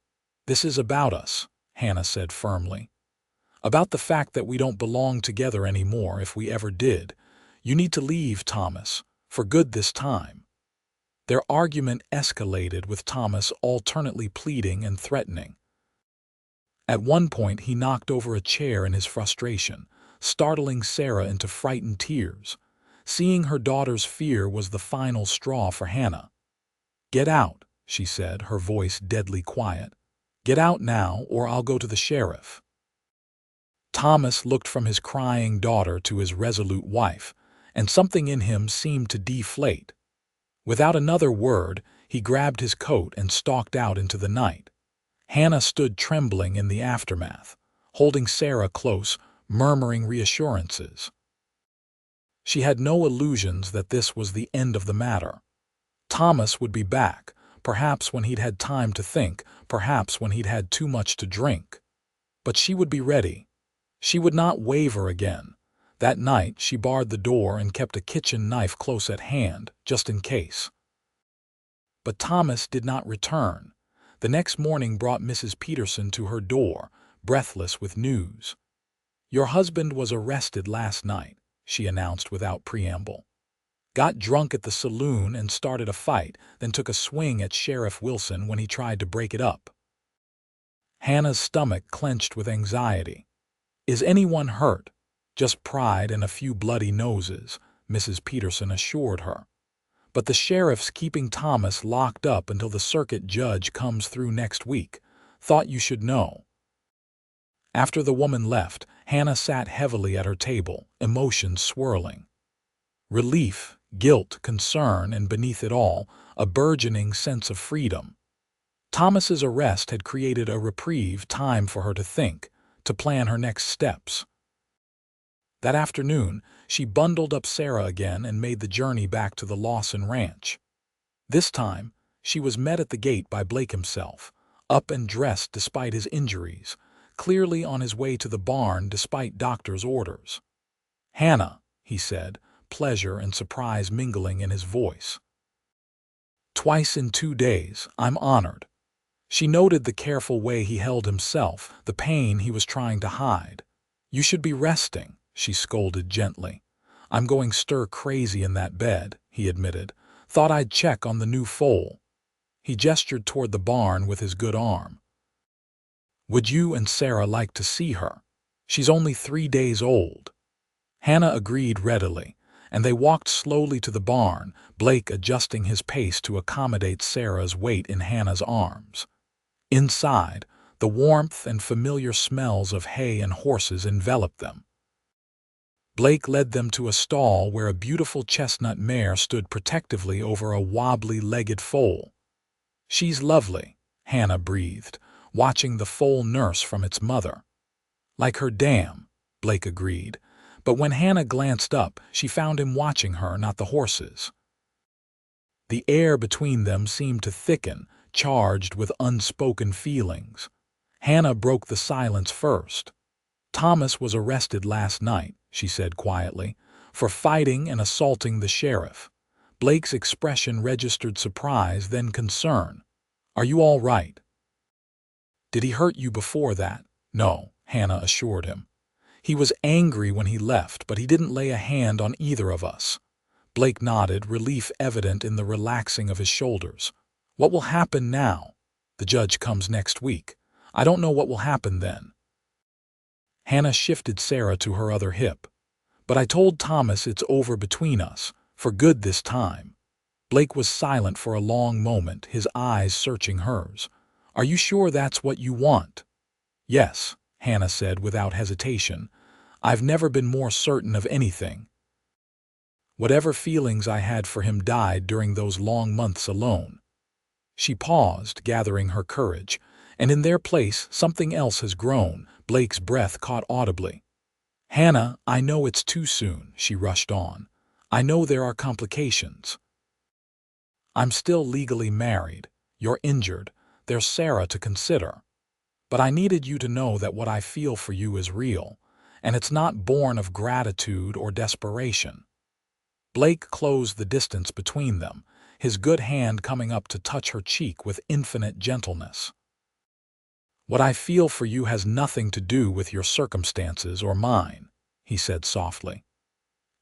This is about us," Hannah said firmly. "About the fact that we don't belong together anymore, if we ever did. You need to leave, Thomas, for good this time." Their argument escalated, with Thomas alternately pleading and threatening. At one point he knocked over a chair in his frustration, startling Sarah into frightened tears. Seeing her daughter's fear was the final straw for Hannah. "Get out," she said, her voice deadly quiet. "Get out now, or I'll go to the sheriff." Thomas looked from his crying daughter to his resolute wife, and something in him seemed to deflate. Without another word, he grabbed his coat and stalked out into the night. Hannah stood trembling in the aftermath, holding Sarah close, murmuring reassurances. She had no illusions that this was the end of the matter. Thomas would be back, perhaps when he'd had time to think, perhaps when he'd had too much to drink. But she would be ready. She would not waver again. That night she barred the door and kept a kitchen knife close at hand, just in case. But Thomas did not return. The next morning brought Mrs. Peterson to her door, breathless with news. "Your husband was arrested last night," she announced without preamble. "Got drunk at the saloon and started a fight, then took a swing at Sheriff Wilson when he tried to break it up." Hannah's stomach clenched with anxiety. "Is anyone hurt?" "Just pride and a few bloody noses," Mrs. Peterson assured her. "But the sheriff's keeping Thomas locked up until the circuit judge comes through next week. Thought you should know." After the woman left, Hannah sat heavily at her table, emotions swirling. Relief, guilt, concern, and beneath it all, a burgeoning sense of freedom. Thomas's arrest had created a reprieve, time for her to think, to plan her next steps. That afternoon, she bundled up Sarah again and made the journey back to the Lawson ranch. This time, she was met at the gate by Blake himself, up and dressed despite his injuries, clearly on his way to the barn despite doctor's orders. "Hannah," he said, pleasure and surprise mingling in his voice. "Twice in 2 days, I'm honored." She noted the careful way he held himself, the pain he was trying to hide. "You should be resting," she scolded gently. "I'm going stir-crazy in that bed," he admitted. "Thought I'd check on the new foal." He gestured toward the barn with his good arm. "Would you and Sarah like to see her? She's only 3 days old." Hannah agreed readily, and they walked slowly to the barn, Blake adjusting his pace to accommodate Sarah's weight in Hannah's arms. Inside, the warmth and familiar smells of hay and horses enveloped them. Blake led them to a stall where a beautiful chestnut mare stood protectively over a wobbly-legged foal. "She's lovely," Hannah breathed, watching the foal nurse from its mother. "Like her dam," Blake agreed, but when Hannah glanced up, she found him watching her, not the horses. The air between them seemed to thicken, charged with unspoken feelings. Hannah broke the silence first. "Thomas was arrested last night," she said quietly, "for fighting and assaulting the sheriff." Blake's expression registered surprise, then concern. "Are you all right?" "Did he hurt you before that?" "No," Hannah assured him. "He was angry when he left, but he didn't lay a hand on either of us." Blake nodded, relief evident in the relaxing of his shoulders. "What will happen now?" "The judge comes next week. I don't know what will happen then." Hannah shifted Sarah to her other hip. "But I told Thomas it's over between us, for good this time." Blake was silent for a long moment, his eyes searching hers. "Are you sure that's what you want?" "Yes," Hannah said without hesitation. "I've never been more certain of anything. Whatever feelings I had for him died during those long months alone." She paused, gathering her courage, and in their place something else has grown. Blake's breath caught audibly. "Hannah, I know it's too soon," she rushed on. "I know there are complications. I'm still legally married. You're injured. There's Sarah to consider. But I needed you to know that what I feel for you is real, and it's not born of gratitude or desperation." Blake closed the distance between them, his good hand coming up to touch her cheek with infinite gentleness. "What I feel for you has nothing to do with your circumstances or mine," he said softly.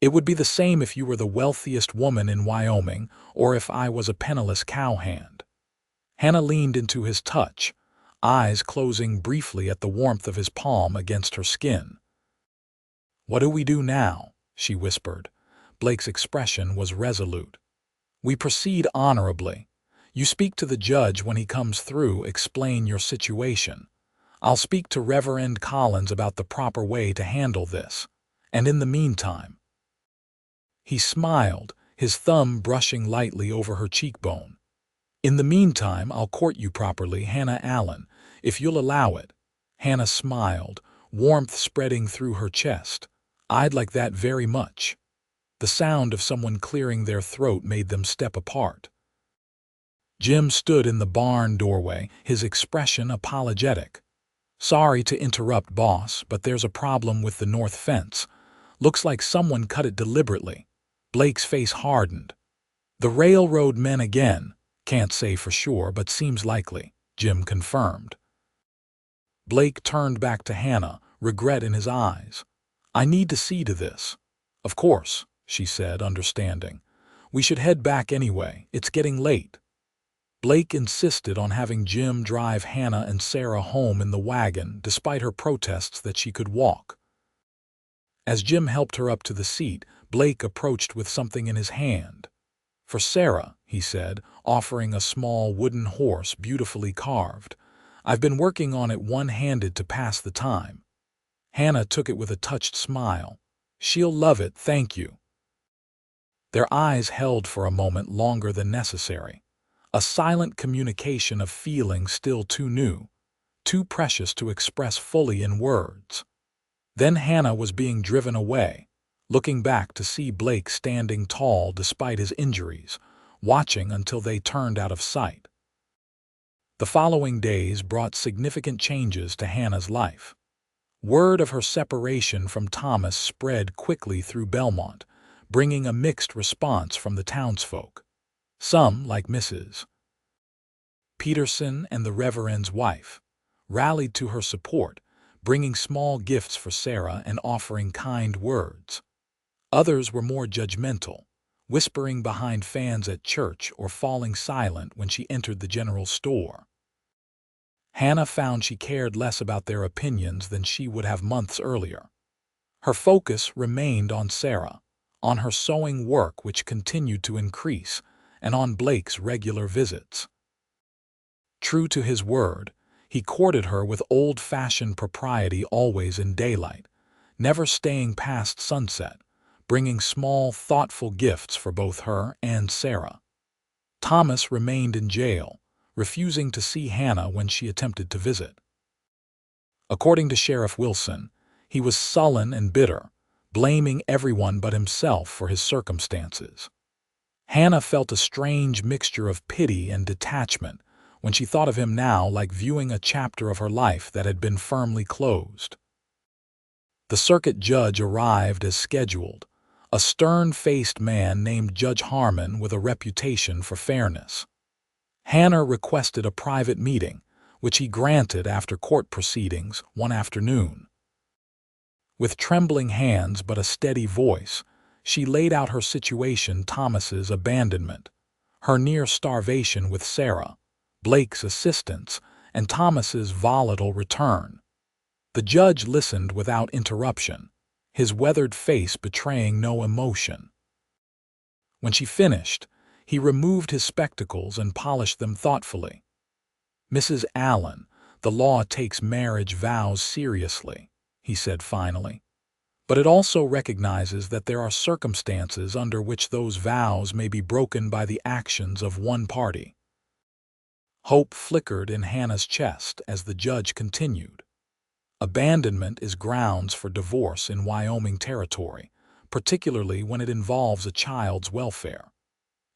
"It would be the same if you were the wealthiest woman in Wyoming or if I was a penniless cowhand." Hannah leaned into his touch, eyes closing briefly at the warmth of his palm against her skin. "What do we do now?" she whispered. Blake's expression was resolute. "We proceed honorably. You speak to the judge when he comes through, explain your situation. I'll speak to Reverend Collins about the proper way to handle this. And in the meantime—" He smiled, his thumb brushing lightly over her cheekbone. "In the meantime, I'll court you properly, Hannah Allen, if you'll allow it." Hannah smiled, warmth spreading through her chest. "I'd like that very much." The sound of someone clearing their throat made them step apart. Jim stood in the barn doorway, his expression apologetic. "Sorry to interrupt, boss, but there's a problem with the north fence. Looks like someone cut it deliberately." Blake's face hardened. "The railroad men again," Can't say for sure, but seems likely, Jim confirmed. Blake turned back to Hannah, regret in his eyes. I need to see to this. Of course, she said, understanding. We should head back anyway. It's getting late. Blake insisted on having Jim drive Hannah and Sarah home in the wagon, despite her protests that she could walk. As Jim helped her up to the seat, Blake approached with something in his hand. For Sarah, he said, offering a small wooden horse beautifully carved. I've been working on it one-handed to pass the time. Hannah took it with a touched smile. She'll love it, thank you. Their eyes held for a moment longer than necessary. A silent communication of feeling still too new, too precious to express fully in words. Then Hannah was being driven away, looking back to see Blake standing tall despite his injuries, watching until they turned out of sight. The following days brought significant changes to Hannah's life. Word of her separation from Thomas spread quickly through Belmont, bringing a mixed response from the townsfolk. Some, like Mrs. Peterson and the Reverend's wife, rallied to her support, bringing small gifts for Sarah and offering kind words. Others were more judgmental, whispering behind fans at church or falling silent when she entered the general store. Hannah found she cared less about their opinions than she would have months earlier. Her focus remained on Sarah, on her sewing work which continued to increase, and on Blake's regular visits. True to his word, he courted her with old-fashioned propriety always in daylight, never staying past sunset, bringing small, thoughtful gifts for both her and Sarah. Thomas remained in jail, refusing to see Hannah when she attempted to visit. According to Sheriff Wilson, he was sullen and bitter, blaming everyone but himself for his circumstances. Hannah felt a strange mixture of pity and detachment when she thought of him now, like viewing a chapter of her life that had been firmly closed. The circuit judge arrived as scheduled, a stern-faced man named Judge Harmon with a reputation for fairness. Hannah requested a private meeting, which he granted after court proceedings one afternoon. With trembling hands but a steady voice, she laid out her situation: Thomas's abandonment, her near starvation with Sarah, Blake's assistance, and Thomas's volatile return. The judge listened without interruption, his weathered face betraying no emotion. When she finished, he removed his spectacles and polished them thoughtfully. Mrs. Allen, the law takes marriage vows seriously, he said finally. But it also recognizes that there are circumstances under which those vows may be broken by the actions of one party. Hope flickered in Hannah's chest as the judge continued. Abandonment is grounds for divorce in Wyoming territory, particularly when it involves a child's welfare.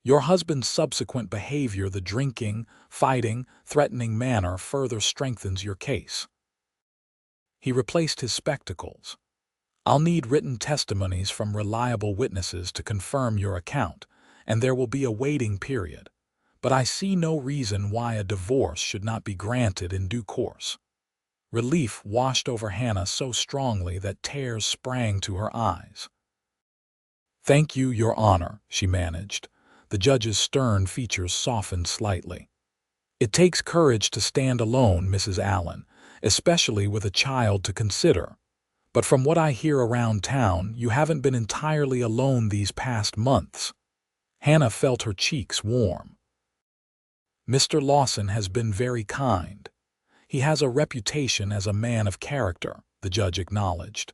Your husband's subsequent behavior, the drinking, fighting, threatening manner, further strengthens your case. He replaced his spectacles. I'll need written testimonies from reliable witnesses to confirm your account, and there will be a waiting period. But I see no reason why a divorce should not be granted in due course. Relief washed over Hannah so strongly that tears sprang to her eyes. Thank you, Your Honor, she managed. The judge's stern features softened slightly. It takes courage to stand alone, Mrs. Allen, especially with a child to consider. But from what I hear around town, you haven't been entirely alone these past months. Hannah felt her cheeks warm. Mr. Lawson has been very kind. He has a reputation as a man of character, the judge acknowledged,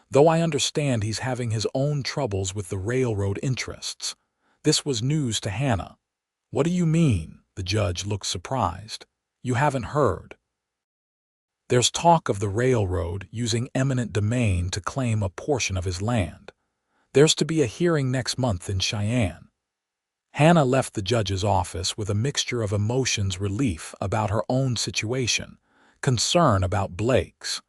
though I understand he's having his own troubles with the railroad interests. This was news to Hannah. What do you mean? The judge looked surprised. You haven't heard. There's talk of the railroad using eminent domain to claim a portion of his land. There's to be a hearing next month in Cheyenne. Hannah left the judge's office with a mixture of emotions: relief about her own situation, concern about Blake's.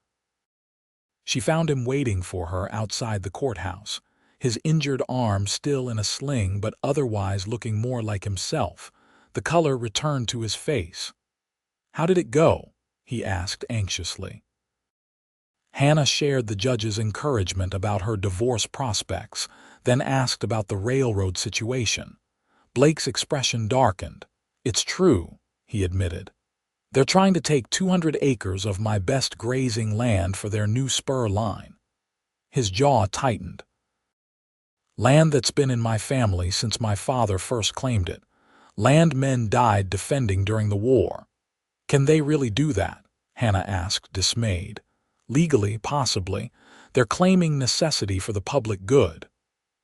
She found him waiting for her outside the courthouse, his injured arm still in a sling but otherwise looking more like himself, The color returned to his face. "How did it go?" he asked anxiously. Hannah shared the judge's encouragement about her divorce prospects, then asked about the railroad situation. Blake's expression darkened. "It's true," he admitted. "They're trying to take 200 acres of my best grazing land for their new spur line." His jaw tightened. "Land that's been in my family since my father first claimed it. Land men died defending during the war." "Can they really do that?" Hannah asked, dismayed. "Legally, possibly. They're claiming necessity for the public good."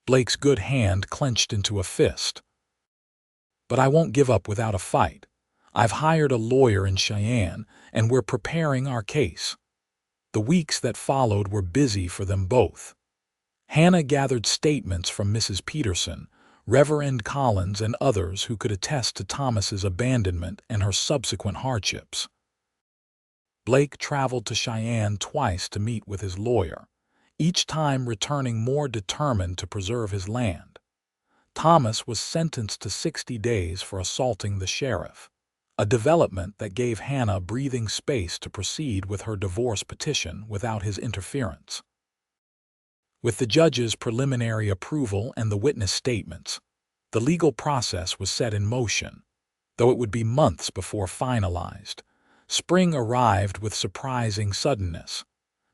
Blake's good hand clenched into a fist. "But I won't give up without a fight. I've hired a lawyer in Cheyenne, and we're preparing our case." The weeks that followed were busy for them both. Hannah gathered statements from Mrs. Peterson, Reverend Collins, and others who could attest to Thomas's abandonment and her subsequent hardships. Blake traveled to Cheyenne twice to meet with his lawyer, each time returning more determined to preserve his land. Thomas was sentenced to 60 days for assaulting the sheriff, a development that gave Hannah breathing space to proceed with her divorce petition without his interference. With the judge's preliminary approval and the witness statements, the legal process was set in motion, though it would be months before finalized. Spring arrived with surprising suddenness,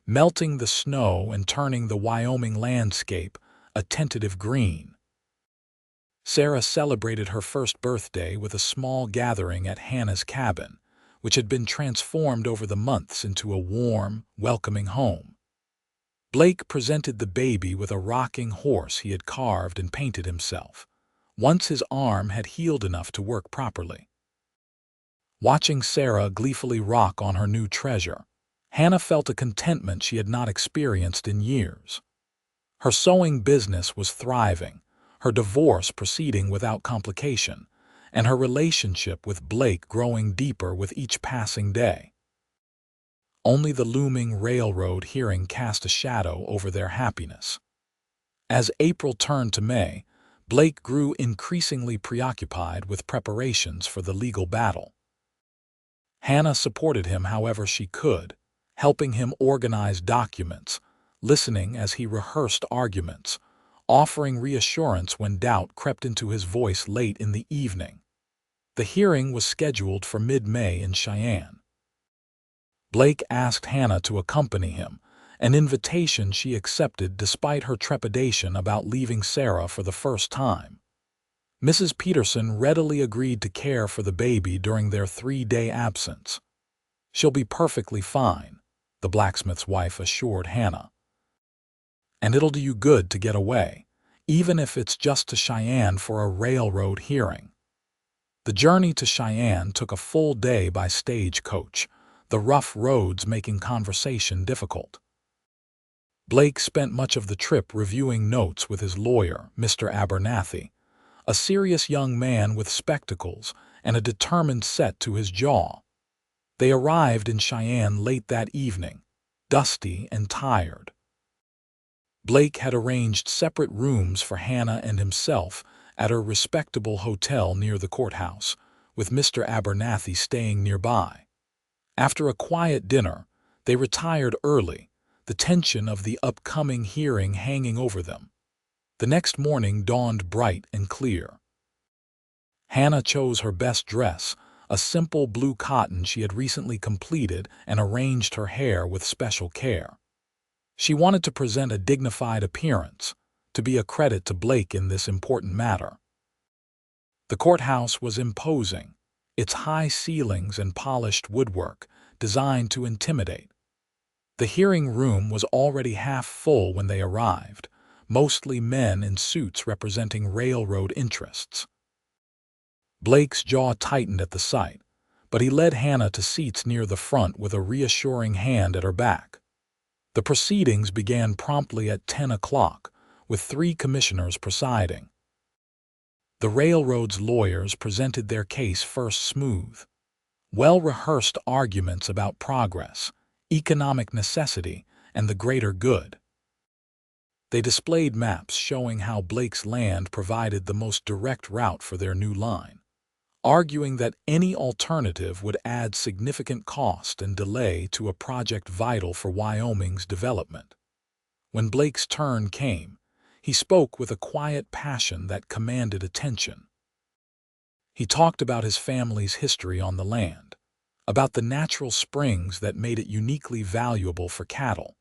melting the snow and turning the Wyoming landscape a tentative green. Sarah celebrated her first birthday with a small gathering at Hannah's cabin, which had been transformed over the months into a warm, welcoming home. Blake presented the baby with a rocking horse he had carved and painted himself, once his arm had healed enough to work properly. Watching Sarah gleefully rock on her new treasure, Hannah felt a contentment she had not experienced in years. Her sewing business was thriving, her divorce proceeding without complication, and her relationship with Blake growing deeper with each passing day. Only the looming railroad hearing cast a shadow over their happiness. As April turned to May, Blake grew increasingly preoccupied with preparations for the legal battle. Hannah supported him however she could, helping him organize documents, listening as he rehearsed arguments, offering reassurance when doubt crept into his voice late in the evening. The hearing was scheduled for mid-May in Cheyenne. Blake asked Hannah to accompany him, an invitation she accepted despite her trepidation about leaving Sarah for the first time. Mrs. Peterson readily agreed to care for the baby during their 3-day absence. "She'll be perfectly fine," the blacksmith's wife assured Hannah. "And it'll do you good to get away, even if it's just to Cheyenne for a railroad hearing." The journey to Cheyenne took a full day by stagecoach, the rough roads making conversation difficult. Blake spent much of the trip reviewing notes with his lawyer, Mr. Abernathy, a serious young man with spectacles and a determined set to his jaw. They arrived in Cheyenne late that evening, dusty and tired. Blake had arranged separate rooms for Hannah and himself at a respectable hotel near the courthouse, with Mr. Abernathy staying nearby. After a quiet dinner, they retired early, the tension of the upcoming hearing hanging over them. The next morning dawned bright and clear. Hannah chose her best dress, a simple blue cotton she had recently completed, and arranged her hair with special care. She wanted to present a dignified appearance, to be a credit to Blake in this important matter. The courthouse was imposing, its high ceilings and polished woodwork designed to intimidate. The hearing room was already half full when they arrived, mostly men in suits representing railroad interests. Blake's jaw tightened at the sight, but he led Hannah to seats near the front with a reassuring hand at her back. The proceedings began promptly at 10 o'clock, with 3 commissioners presiding. The railroad's lawyers presented their case first smooth. Well-rehearsed arguments about progress, economic necessity, and the greater good. They displayed maps showing how Blake's land provided the most direct route for their new line, arguing that any alternative would add significant cost and delay to a project vital for Wyoming's development. When Blake's turn came, he spoke with a quiet passion that commanded attention. He talked about his family's history on the land, about the natural springs that made it uniquely valuable for cattle,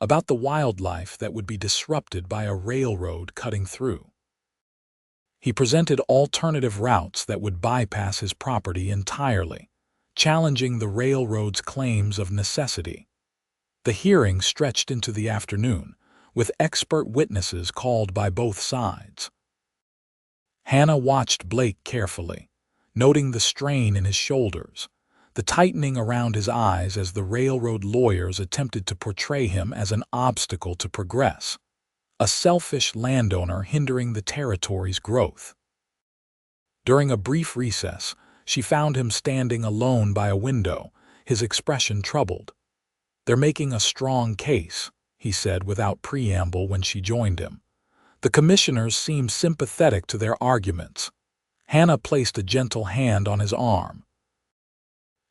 about the wildlife that would be disrupted by a railroad cutting through. He presented alternative routes that would bypass his property entirely, challenging the railroad's claims of necessity. The hearing stretched into the afternoon, with expert witnesses called by both sides. Hannah watched Blake carefully, noting the strain in his shoulders, the tightening around his eyes as the railroad lawyers attempted to portray him as an obstacle to progress, a selfish landowner hindering the territory's growth. During a brief recess, she found him standing alone by a window, his expression troubled. "They're making a strong case," he said without preamble when she joined him. The commissioners seemed sympathetic to their arguments. Hannah placed a gentle hand on his arm.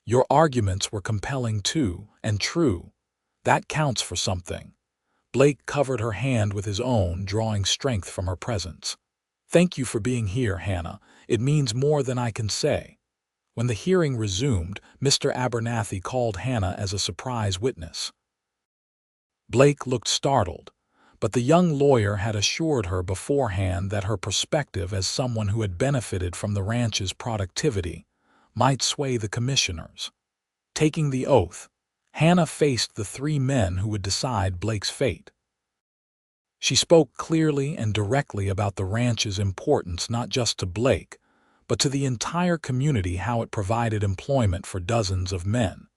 "Your arguments were compelling too, and true. That counts for something." Blake covered her hand with his own, drawing strength from her presence. "Thank you for being here, Hannah. It means more than I can say." When the hearing resumed, Mr. Abernathy called Hannah as a surprise witness. Blake looked startled, but the young lawyer had assured her beforehand that her perspective as someone who had benefited from the ranch's productivity might sway the commissioners. Taking the oath, Hannah faced the three men who would decide Blake's fate. She spoke clearly and directly about the ranch's importance not just to Blake, but to the entire community, how it provided employment for dozens of men,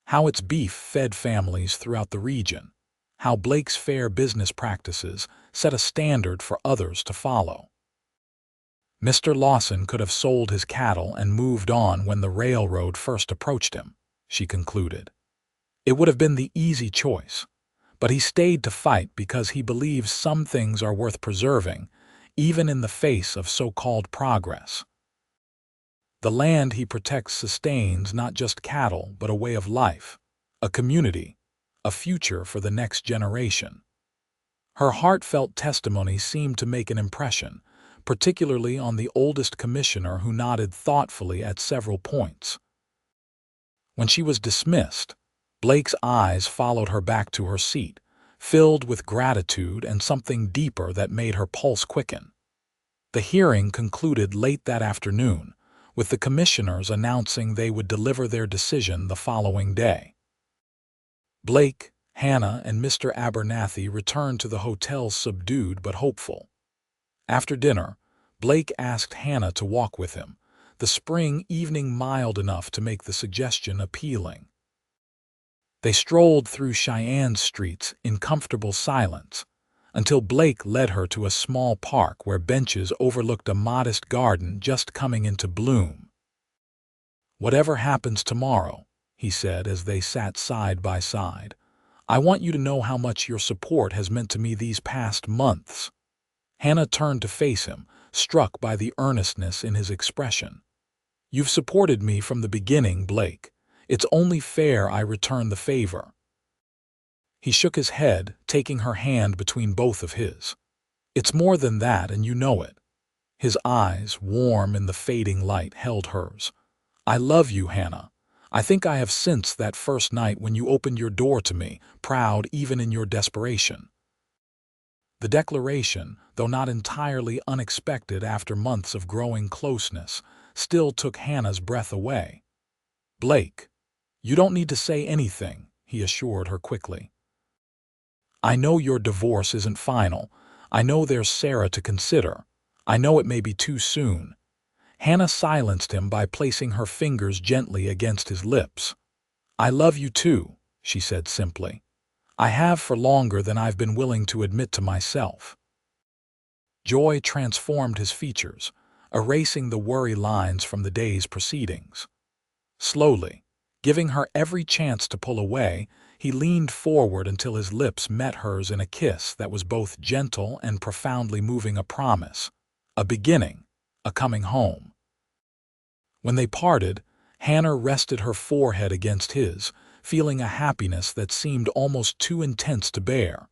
how its beef fed families throughout the region, how Blake's fair business practices set a standard for others to follow. Mr. Lawson could have sold his cattle and moved on when the railroad first approached him, she concluded. It would have been the easy choice, but he stayed to fight because he believes some things are worth preserving, even in the face of so-called progress. The land he protects sustains not just cattle, but a way of life, a community, a future for the next generation. Her heartfelt testimony seemed to make an impression, particularly on the oldest commissioner, who nodded thoughtfully at several points. When she was dismissed, Blake's eyes followed her back to her seat, filled with gratitude and something deeper that made her pulse quicken. The hearing concluded late that afternoon, with the commissioners announcing they would deliver their decision the following day. Blake, Hannah, and Mr. Abernathy returned to the hotel subdued but hopeful. After dinner, Blake asked Hannah to walk with him, the spring evening mild enough to make the suggestion appealing. They strolled through Cheyenne's streets in comfortable silence, until Blake led her to a small park where benches overlooked a modest garden just coming into bloom. "Whatever happens tomorrow," he said as they sat side by side, "I want you to know how much your support has meant to me these past months." Hannah turned to face him, struck by the earnestness in his expression. "You've supported me from the beginning, Blake. It's only fair I return the favor." He shook his head, taking her hand between both of his. "It's more than that, and you know it." His eyes, warm in the fading light, held hers. "I love you, Hannah. I think I have since that first night when you opened your door to me, proud even in your desperation." The declaration, though not entirely unexpected after months of growing closeness, still took Hannah's breath away. "Blake, you don't need to say anything," he assured her quickly. "I know your divorce isn't final. I know there's Sarah to consider. I know it may be too soon." Hannah silenced him by placing her fingers gently against his lips. "I love you too," she said simply. "I have for longer than I've been willing to admit to myself." Joy transformed his features, erasing the worry lines from the day's proceedings. Slowly, giving her every chance to pull away, he leaned forward until his lips met hers in a kiss that was both gentle and profoundly moving, a promise, a beginning, a coming home. When they parted, Hannah rested her forehead against his, feeling a happiness that seemed almost too intense to bear.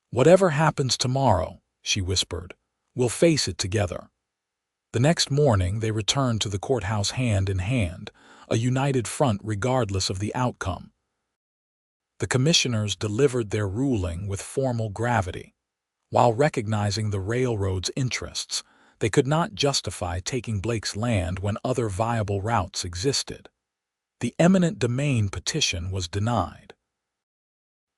"Whatever happens tomorrow," she whispered, "we'll face it together." The next morning they returned to the courthouse hand in hand, a united front regardless of the outcome. The commissioners delivered their ruling with formal gravity. While recognizing the railroad's interests, they could not justify taking Blake's land when other viable routes existed. The eminent domain petition was denied.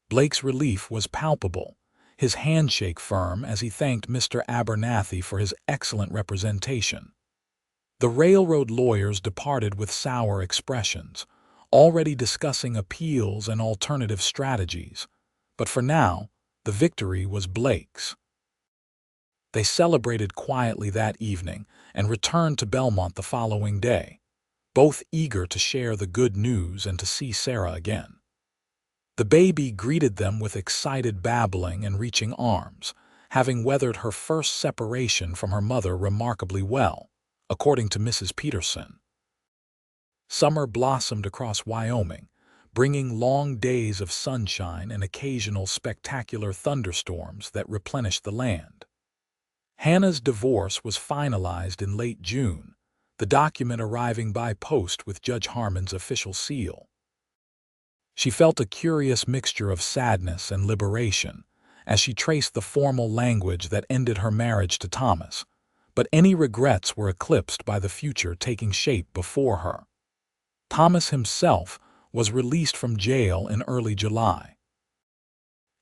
Blake's relief was palpable, his handshake firm as he thanked Mr. Abernathy for his excellent representation. The railroad lawyers departed with sour expressions, already discussing appeals and alternative strategies, but for now, the victory was Blake's. They celebrated quietly that evening and returned to Belmont the following day, both eager to share the good news and to see Sarah again. The baby greeted them with excited babbling and reaching arms, having weathered her first separation from her mother remarkably well, according to Mrs. Peterson. Summer blossomed across Wyoming, bringing long days of sunshine and occasional spectacular thunderstorms that replenished the land. Hannah's divorce was finalized in late June, the document arriving by post with Judge Harmon's official seal. She felt a curious mixture of sadness and liberation as she traced the formal language that ended her marriage to Thomas, but any regrets were eclipsed by the future taking shape before her. Thomas himself was released from jail in early July.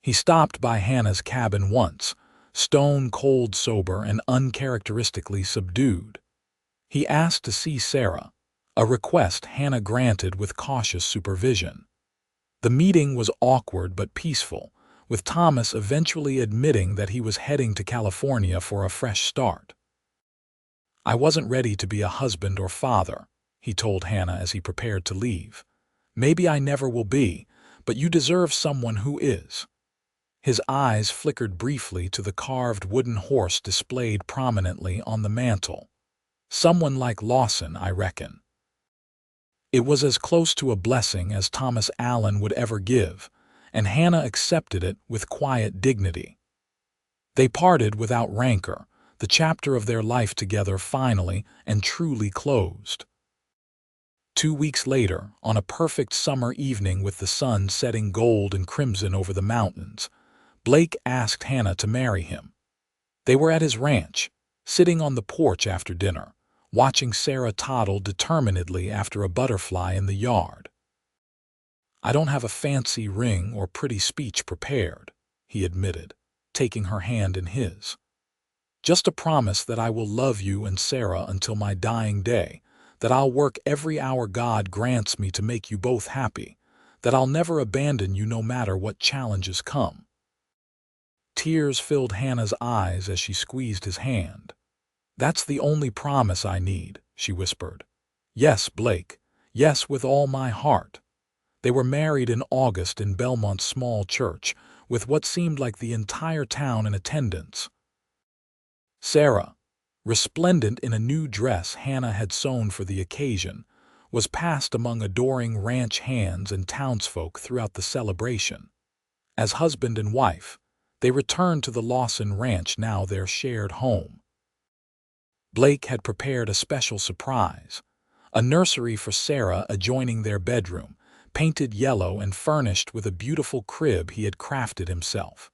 He stopped by Hannah's cabin once, stone-cold sober and uncharacteristically subdued. He asked to see Sarah, a request Hannah granted with cautious supervision. The meeting was awkward but peaceful, with Thomas eventually admitting that he was heading to California for a fresh start. "I wasn't ready to be a husband or father," he told Hannah as he prepared to leave. "Maybe I never will be, but you deserve someone who is." His eyes flickered briefly to the carved wooden horse displayed prominently on the mantel. "Someone like Lawson, I reckon." It was as close to a blessing as Thomas Allen would ever give, and Hannah accepted it with quiet dignity. They parted without rancor, the chapter of their life together finally and truly closed. 2 weeks later, on a perfect summer evening with the sun setting gold and crimson over the mountains, Blake asked Hannah to marry him. They were at his ranch, sitting on the porch after dinner, watching Sarah toddle determinedly after a butterfly in the yard. "I don't have a fancy ring or pretty speech prepared," he admitted, taking her hand in his. "Just a promise that I will love you and Sarah until my dying day, that I'll work every hour God grants me to make you both happy, that I'll never abandon you no matter what challenges come." Tears filled Hannah's eyes as she squeezed his hand. "That's the only promise I need," she whispered. "Yes, Blake, yes, with all my heart." They were married in August in Belmont's small church, with what seemed like the entire town in attendance. Sarah, resplendent in a new dress Hannah had sewn for the occasion, was passed among adoring ranch hands and townsfolk throughout the celebration. As husband and wife, they returned to the Lawson ranch, now their shared home. Blake had prepared a special surprise, a nursery for Sarah adjoining their bedroom, painted yellow and furnished with a beautiful crib he had crafted himself.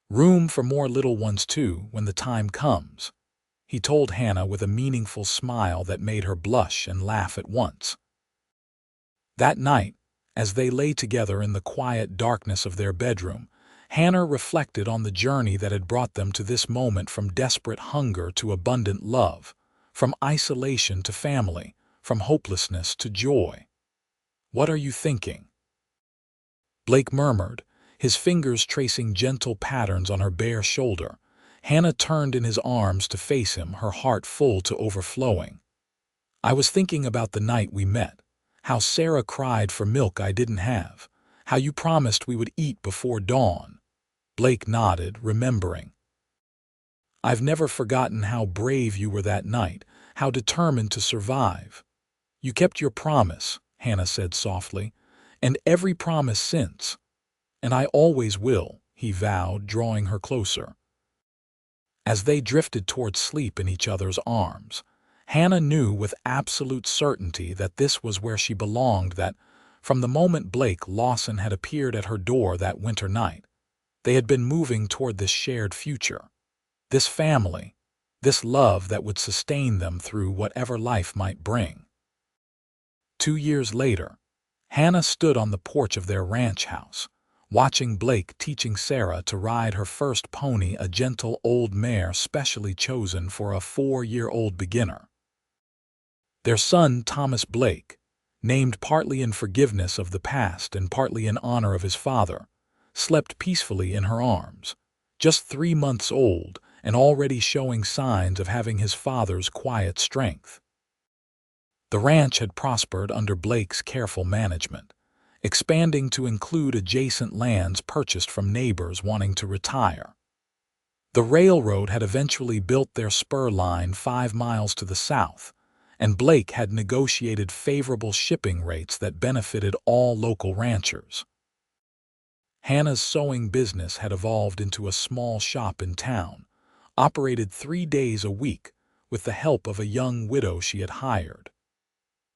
"Room for more little ones too, when the time comes," he told Hannah with a meaningful smile that made her blush and laugh at once. That night, as they lay together in the quiet darkness of their bedroom, Hannah reflected on the journey that had brought them to this moment, from desperate hunger to abundant love, from isolation to family, from hopelessness to joy. "What are you thinking?" Blake murmured, his fingers tracing gentle patterns on her bare shoulder. Hannah turned in his arms to face him, her heart full to overflowing. "I was thinking about the night we met, how Sarah cried for milk I didn't have, how you promised we would eat before dawn." Blake nodded, remembering. "I've never forgotten how brave you were that night, how determined to survive. "You kept your promise," Hannah said softly, "and every promise since." "And I always will," he vowed, drawing her closer. As they drifted toward sleep in each other's arms, Hannah knew with absolute certainty that this was where she belonged, that from the moment Blake Lawson had appeared at her door that winter night, they had been moving toward this shared future, this family, this love that would sustain them through whatever life might bring. 2 years later, Hannah stood on the porch of their ranch house, watching Blake teaching Sarah to ride her first pony, a gentle old mare specially chosen for a 4-year-old beginner. Their son, Thomas Blake, named partly in forgiveness of the past and partly in honor of his father, slept peacefully in her arms, just 3 months old and already showing signs of having his father's quiet strength. The ranch had prospered under Blake's careful management, expanding to include adjacent lands purchased from neighbors wanting to retire. The railroad had eventually built their spur line 5 miles to the south, and Blake had negotiated favorable shipping rates that benefited all local ranchers. Hannah's sewing business had evolved into a small shop in town, operated 3 days a week with the help of a young widow she had hired.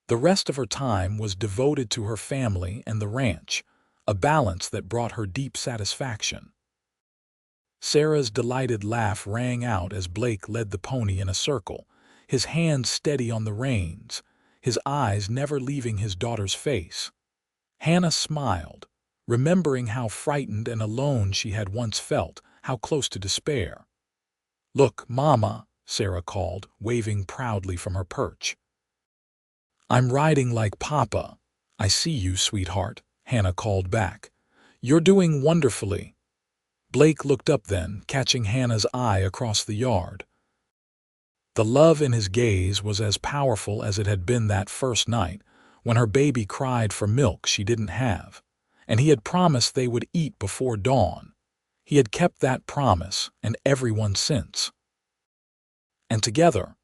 The rest of her time was devoted to her family and the ranch, a balance that brought her deep satisfaction. Sarah's delighted laugh rang out as Blake led the pony in a circle, his hands steady on the reins, his eyes never leaving his daughter's face. Hannah smiled, remembering how frightened and alone she had once felt, how close to despair. "Look, Mama," Sarah called, waving proudly from her perch. "I'm riding like Papa." "I see you, sweetheart," Hannah called back. "You're doing wonderfully." Blake looked up then, catching Hannah's eye across the yard. The love in his gaze was as powerful as it had been that first night, when her baby cried for milk she didn't have, and he had promised they would eat before dawn. He had kept that promise, and everyone since. And together,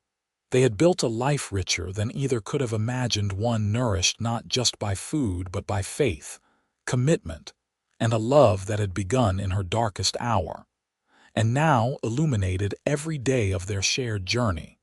they had built a life richer than either could have imagined, one nourished not just by food but by faith, commitment, and a love that had begun in her darkest hour, and now illuminated every day of their shared journey.